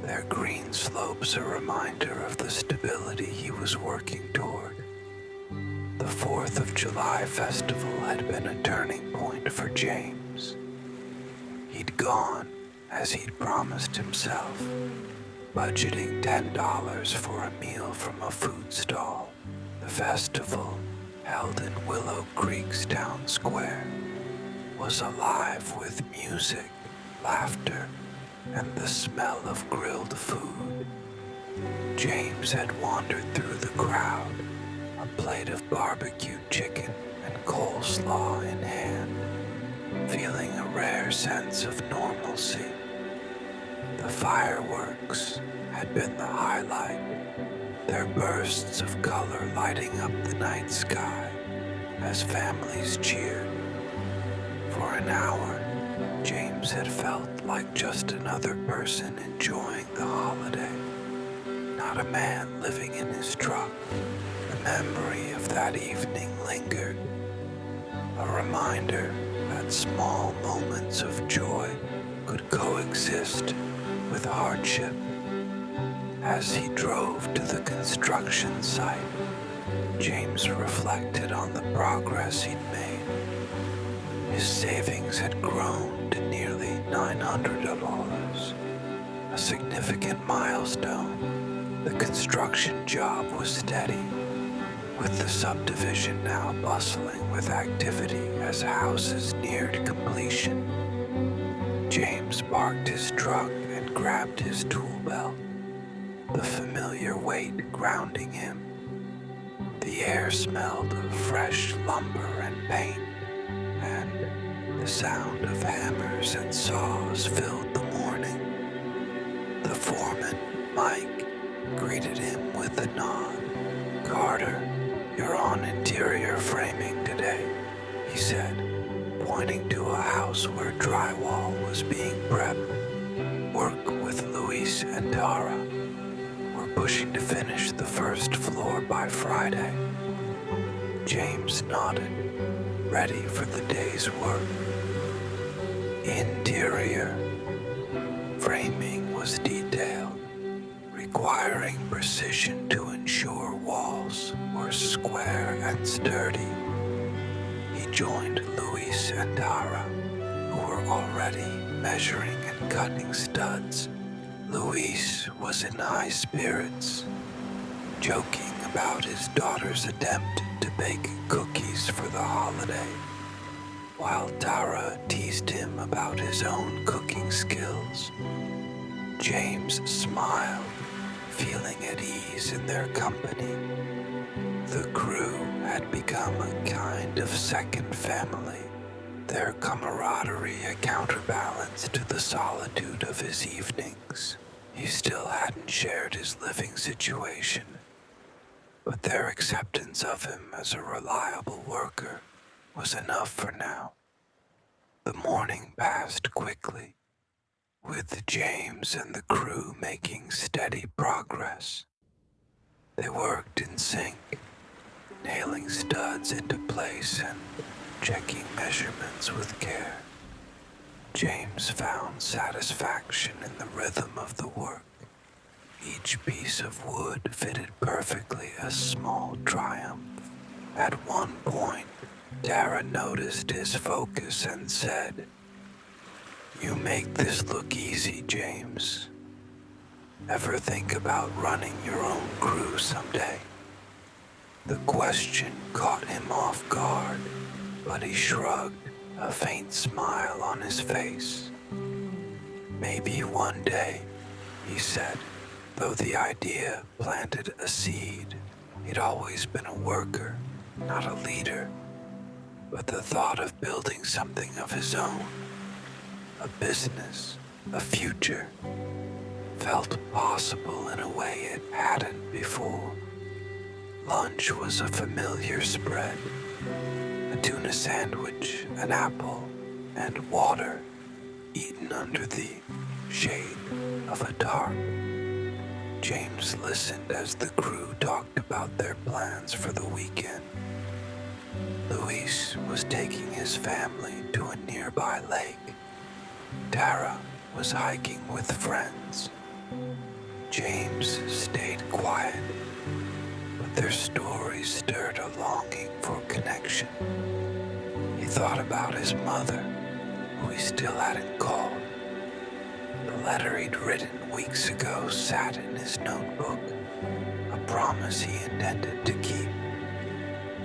their green slopes a reminder of the stability he was working toward. The 4th of July festival had been a turning point for James. He'd gone, as he'd promised himself, budgeting $10 for a meal from a food stall. The festival, held in Willow Creek's town square, was alive with music, laughter, and the smell of grilled food. James had wandered through the crowd, a plate of barbecued chicken and coleslaw in hand, feeling a rare sense of normalcy. The fireworks had been the highlight, their bursts of color lighting up the night sky as families cheered. For an hour, James had felt like just another person enjoying the holiday. a man living in his truck. The memory of that evening lingered, a reminder that small moments of joy could coexist with hardship. As he drove to the construction site, James reflected on the progress he'd made. His savings had grown to nearly $900, a significant milestone. The construction job was steady, with the subdivision now bustling with activity as houses neared completion. James parked his truck and grabbed his tool belt, the familiar weight grounding him. The air smelled of fresh lumber and paint, and the sound of hammers and saws filled the morning. The foreman, Mike, greeted him with a nod. "Carter, you're on interior framing today," he said, pointing to a house where drywall was being prepped. "Work with Luis and Tara. We're pushing to finish the first floor by Friday." James nodded, ready for the day's work. Interior framing was detailed, requiring precision to ensure walls were square and sturdy. He joined Luis and Tara, who were already measuring and cutting studs. Luis was in high spirits, joking about his daughter's attempt to bake cookies for the holiday, while Tara teased him about his own cooking skills. James smiled, feeling at ease in their company. The crew had become a kind of second family, their camaraderie a counterbalance to the solitude of his evenings. He still hadn't shared his living situation, but their acceptance of him as a reliable worker was enough for now. The morning passed quickly, with James and the crew making steady progress. They worked in sync, nailing studs into place and checking measurements with care. James found satisfaction in the rhythm of the work. Each piece of wood fitted perfectly, a small triumph. At one point, Tara noticed his focus and said, "You make this look easy, James. Ever think about running your own crew someday?" The question caught him off guard, but he shrugged, a faint smile on his face. "Maybe one day," he said, though the idea planted a seed. He'd always been a worker, not a leader, but the thought of building something of his own, a business, a future, felt possible in a way it hadn't before. Lunch was a familiar spread, a tuna sandwich, an apple, and water, eaten under the shade of a tarp. James listened as the crew talked about their plans for the weekend. Luis was taking his family to a nearby lake. Tara was hiking with friends. James stayed quiet, but their stories stirred a longing for connection. He thought about his mother, who he still hadn't called. The letter he'd written weeks ago sat in his notebook, a promise he intended to keep.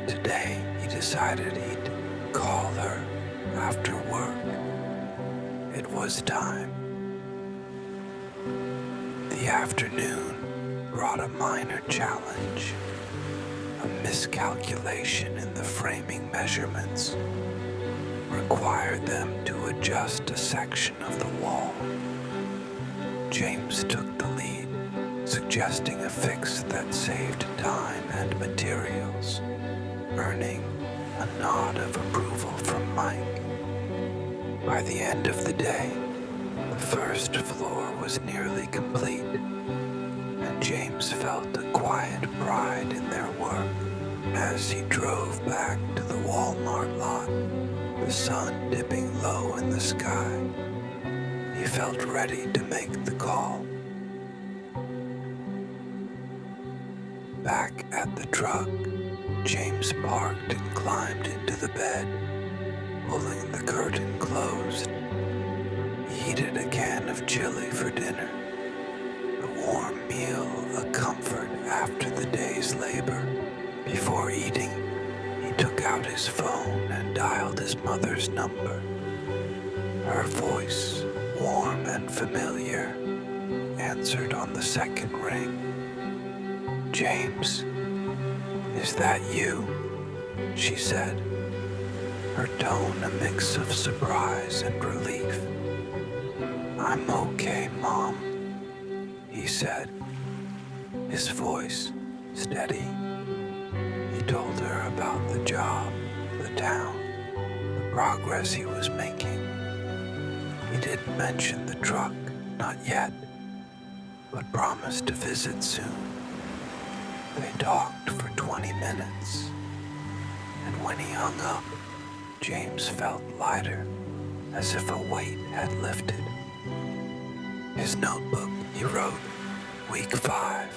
Today, he decided he'd call her after work. It was time. The afternoon brought a minor challenge, a miscalculation in the framing measurements required them to adjust a section of the wall. James took the lead, suggesting a fix that saved time and materials, earning a nod of approval from Mike. By the end of the day, the first floor was nearly complete, and James James felt a quiet pride in their work as he drove back to the Walmart lot, the sun dipping low in the sky. He felt ready to make the call. Back at the truck, James parked and climbed into the bed, pulling the curtain closed. He heated a can of chili for dinner, a warm meal, a comfort after the day's labor. Before eating, he took out his phone and dialed his mother's number. Her voice, warm and familiar, answered on the second ring. "James, is that you?" she said, her tone a mix of surprise and relief. "I'm okay, Mom," he said, his voice steady. He told her about the job, the town, the progress he was making. He didn't mention the truck, not yet, but promised to visit soon. They talked for 20 minutes, and when he hung up, James felt lighter, as if a weight had lifted. His notebook, he wrote, "Week 5,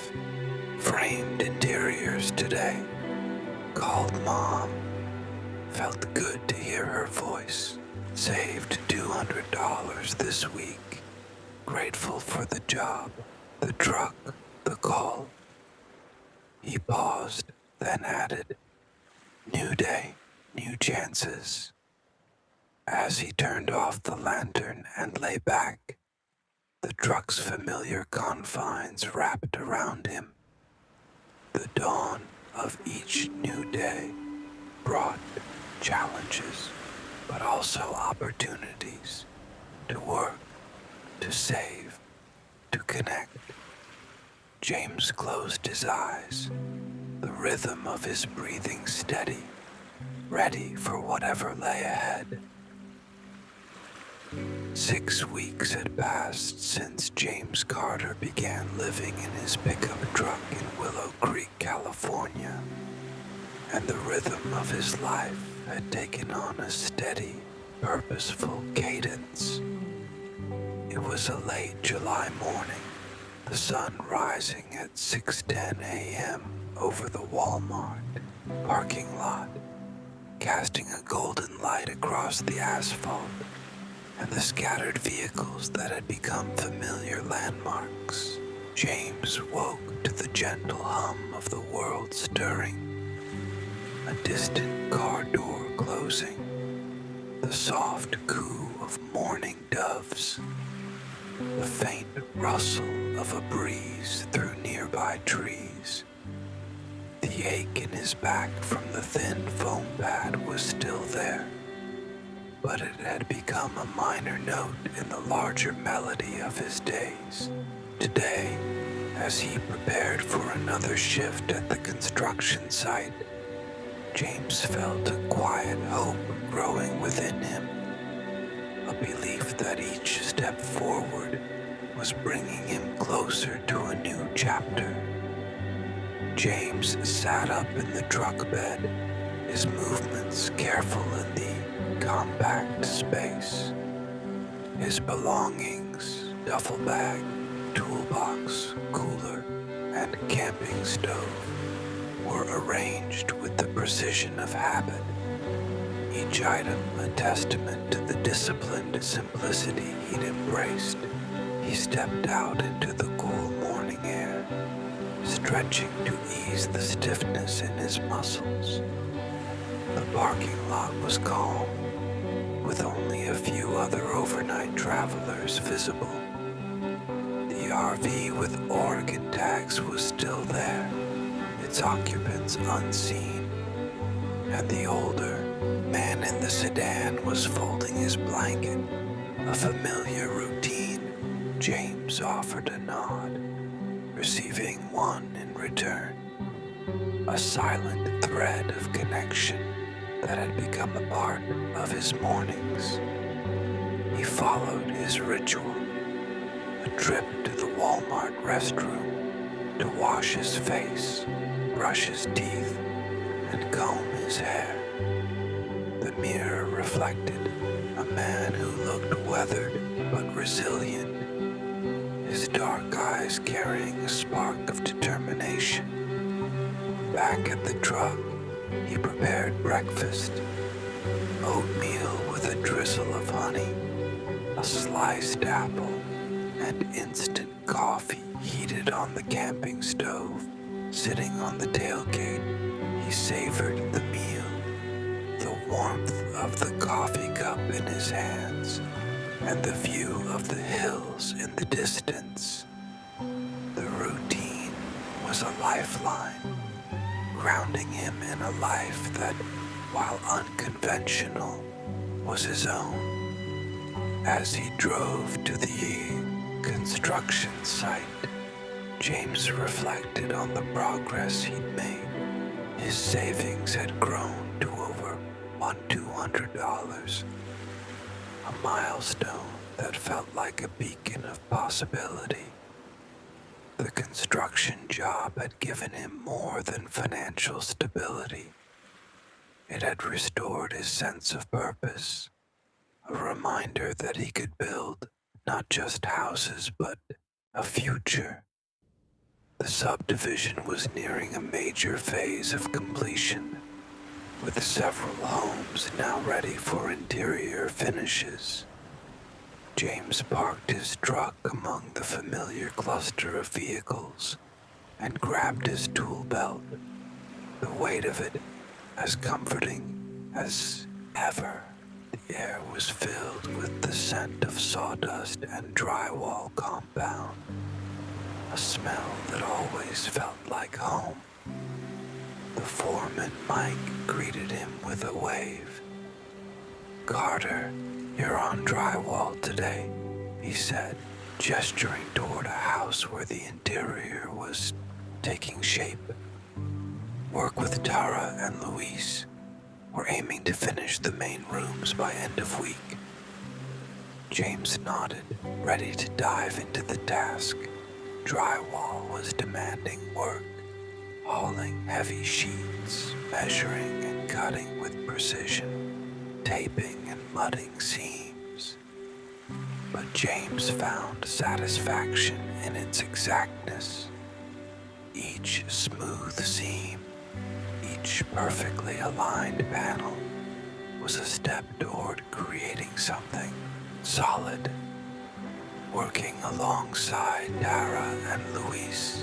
framed interiors today. Called Mom. Felt good to hear her voice. Saved $200 this week. Grateful for the job, the truck, the call." He paused, then added, "New day, new chances." As he turned off the lantern and lay back, the truck's familiar confines wrapped around him. The dawn of each new day brought challenges, but also opportunities to work, to save, to connect. James closed his eyes, the rhythm of his breathing steady, ready for whatever lay ahead. 6 weeks had passed since James Carter began living in his pickup truck in Willow Creek, California, and the rhythm of his life had taken on a steady, purposeful cadence. It was a late July morning, the sun rising at 6:10 a.m. over the Walmart parking lot, casting a golden light across the asphalt and the scattered vehicles that had become familiar landmarks. James woke to the gentle hum of the world stirring, a distant car door closing, the soft coo of morning doves, the faint rustle of a breeze through nearby trees. The ache in his back from the thin foam pad was still there, but it had become a minor note in the larger melody of his days. Today, as he prepared for another shift at the construction site, James felt a quiet hope growing within him, a belief that each step forward was bringing him closer to a new chapter. James sat up in the truck bed, his movements careful in the compact space. His belongings, duffel bag, toolbox, cooler, and camping stove were arranged with the precision of habit, each item a testament to the disciplined simplicity he'd embraced. He stepped out into the cool morning air, stretching to ease the stiffness in his muscles. The parking lot was calm, with only a few other overnight travelers visible. The RV with Oregon tags was still there, its occupants unseen, and the older man in the sedan was folding his blanket, a familiar routine. James offered a nod, receiving one in return, a silent thread of connection that had become a part of his mornings. He followed his ritual, a trip to the Walmart restroom, to wash his face, brush his teeth, and comb his hair. The mirror reflected a man who looked weathered but resilient, his dark eyes carrying a spark of determination. Back at the truck, he prepared breakfast: oatmeal with a drizzle of honey, a sliced apple, and instant coffee heated on the camping stove. Sitting on the tailgate, he savored the meal, the warmth of the coffee cup in his hands, and the view of the hills in the distance. The routine was a lifeline, grounding him in a life that, while unconventional, was his own. As he drove to the construction site, James reflected on the progress he'd made. His savings had grown to over $200, a milestone that felt like a beacon of possibility. The construction job had given him more than financial stability. It had restored his sense of purpose, a reminder that he could build not just houses but a future. The subdivision was nearing a major phase of completion, with several homes now ready for interior finishes. James parked his truck among the familiar cluster of vehicles and grabbed his tool belt, the weight of it as comforting as ever. The air was filled with the scent of sawdust and drywall compound, a smell that always felt like home. The foreman, Mike, greeted him with a wave. "Carter, you're on drywall today," he said, gesturing toward a house where the interior was taking shape. "Work with Tara and Luis. We're aiming to finish the main rooms by end of week." James nodded, ready to dive into the task. Drywall was demanding work, hauling heavy sheets, measuring and cutting with precision, taping and mudding seams. But James found satisfaction in its exactness. Each smooth seam, each perfectly aligned panel was a step toward creating something solid. Working alongside Tara and Luis,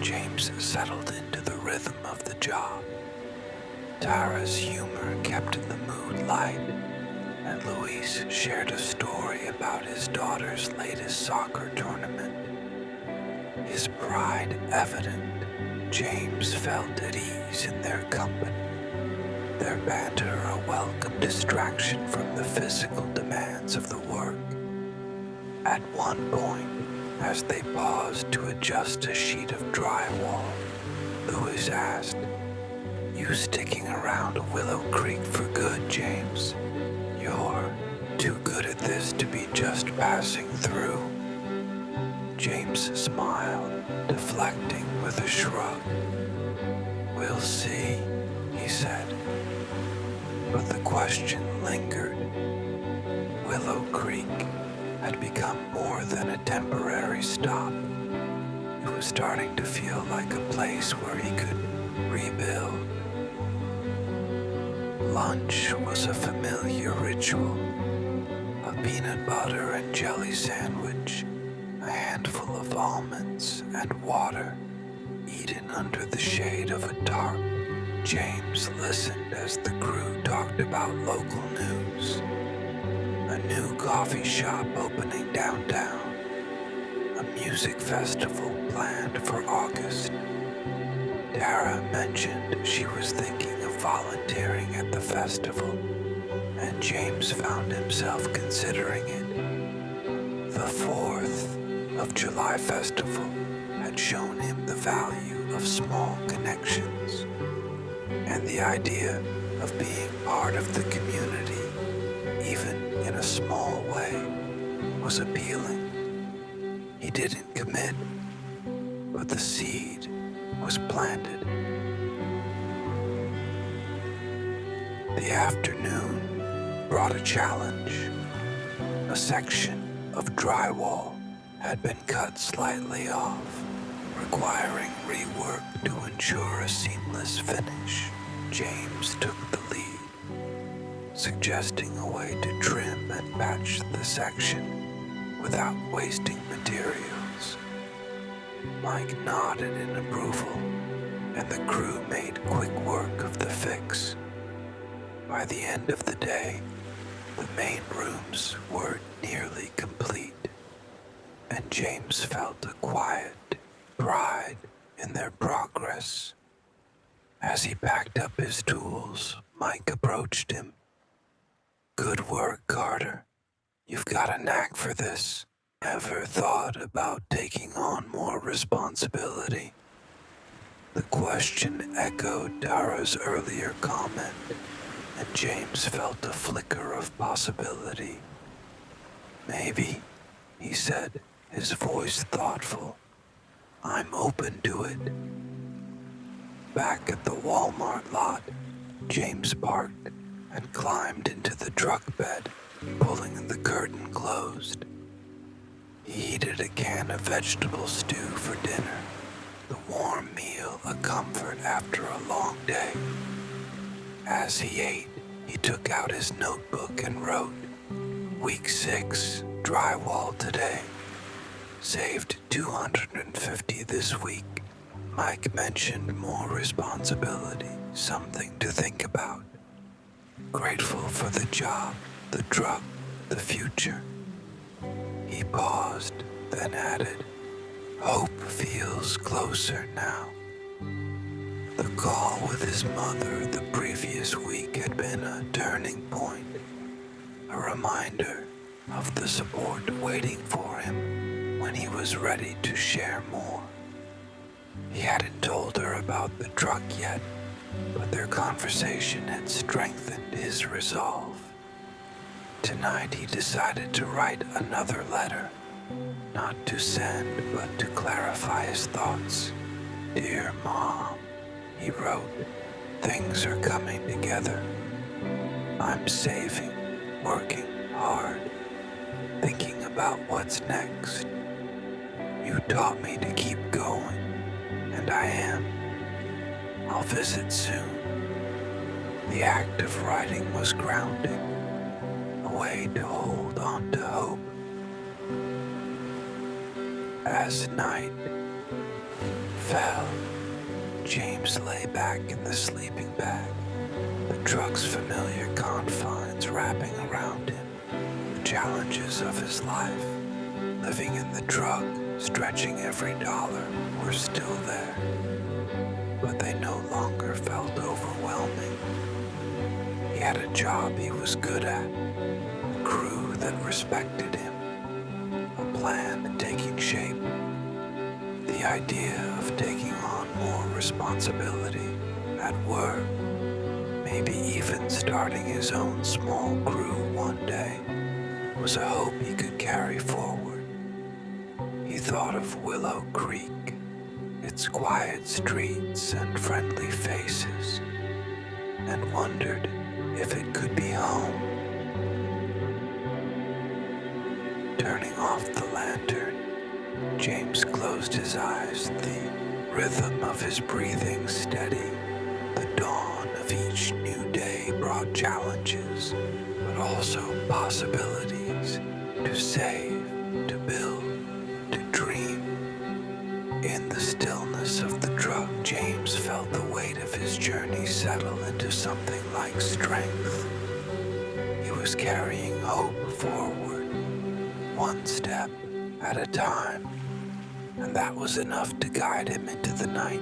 James settled into the rhythm of the job. Tara's humor kept the mood light, and Luis shared a story about his daughter's latest soccer tournament. His pride evident, James felt at ease in their company, their banter a welcome distraction from the physical demands of the work. At one point, as they paused to adjust a sheet of drywall, Louis asked, "You sticking around Willow Creek for good, James? You're too good at this to be just passing through." James smiled, deflecting with a shrug. "We'll see," he said. But the question lingered. Willow Creek had become more than a temporary stop. It was starting to feel like a place where he could rebuild. Lunch was a familiar ritual. A peanut butter and jelly sandwich, a handful of almonds, and water, eaten under the shade of a tarp. James listened as the crew talked about local news. A new coffee shop opening downtown, a music festival planned for August. Tara mentioned she was thinking of volunteering at the festival, and James found himself considering it. The 4th of July festival had shown him the value of small connections, and the idea of being part of the community, even in a small way, was appealing. He didn't commit, but the seed was planted. The afternoon brought a challenge. A section of drywall had been cut slightly off, requiring rework to ensure a seamless finish. James took the lead, suggesting a way to trim and patch the section without wasting materials. Mike nodded in approval, and the crew made quick work of the fix. By the end of the day, the main rooms were nearly complete, and James felt a quiet pride in their progress. As he packed up his tools, Mike approached him. "Good work, Carter. You've got a knack for this. Ever thought about taking on more responsibility?" The question echoed Tara's earlier comment, and James felt a flicker of possibility. "Maybe," he said, his voice thoughtful. "I'm open to it." Back at the Walmart lot, James parked and climbed into the truck bed, pulling the curtain closed. He heated a can of vegetable stew for dinner, the warm meal a comfort after a long day. As he ate, he took out his notebook and wrote, "Week 6, drywall today. Saved $250 this week." Mike mentioned more responsibility, something to think about. Grateful for the job, the truck, the future. He paused, then added, "Hope feels closer now." The call with his mother the previous week had been a turning point, a reminder of the support waiting for him when he was ready to share more. He hadn't told her about the truck yet, but their conversation had strengthened his resolve. Tonight he decided to write another letter, not to send, but to clarify his thoughts. "Dear Mom," he wrote, "things are coming together. I'm saving, working hard, thinking about what's next. You taught me to keep going, and I am. I'll visit soon." The act of writing was grounding, a way to hold on to hope. As night fell, James lay back in the sleeping bag, the truck's familiar confines wrapping around him. The challenges of his life, living in the truck, stretching every dollar, were still there, but they no longer felt overwhelming. He had a job he was good at, a crew that respected him, a plan taking shape. The idea of taking on more responsibility at work, maybe even starting his own small crew one day, was a hope he could carry forward. He thought of Willow Creek, its quiet streets and friendly faces, and wondered if it could be home. Turning off the lantern, James closed his eyes, the rhythm of his breathing steady. The dawn of each new day brought challenges, but also possibilities to save, to build, to dream. In the stillness of the truck, James felt the weight of his journey settle into something like strength. He was carrying hope forward, one step at a time, and that was enough to guide him into the night.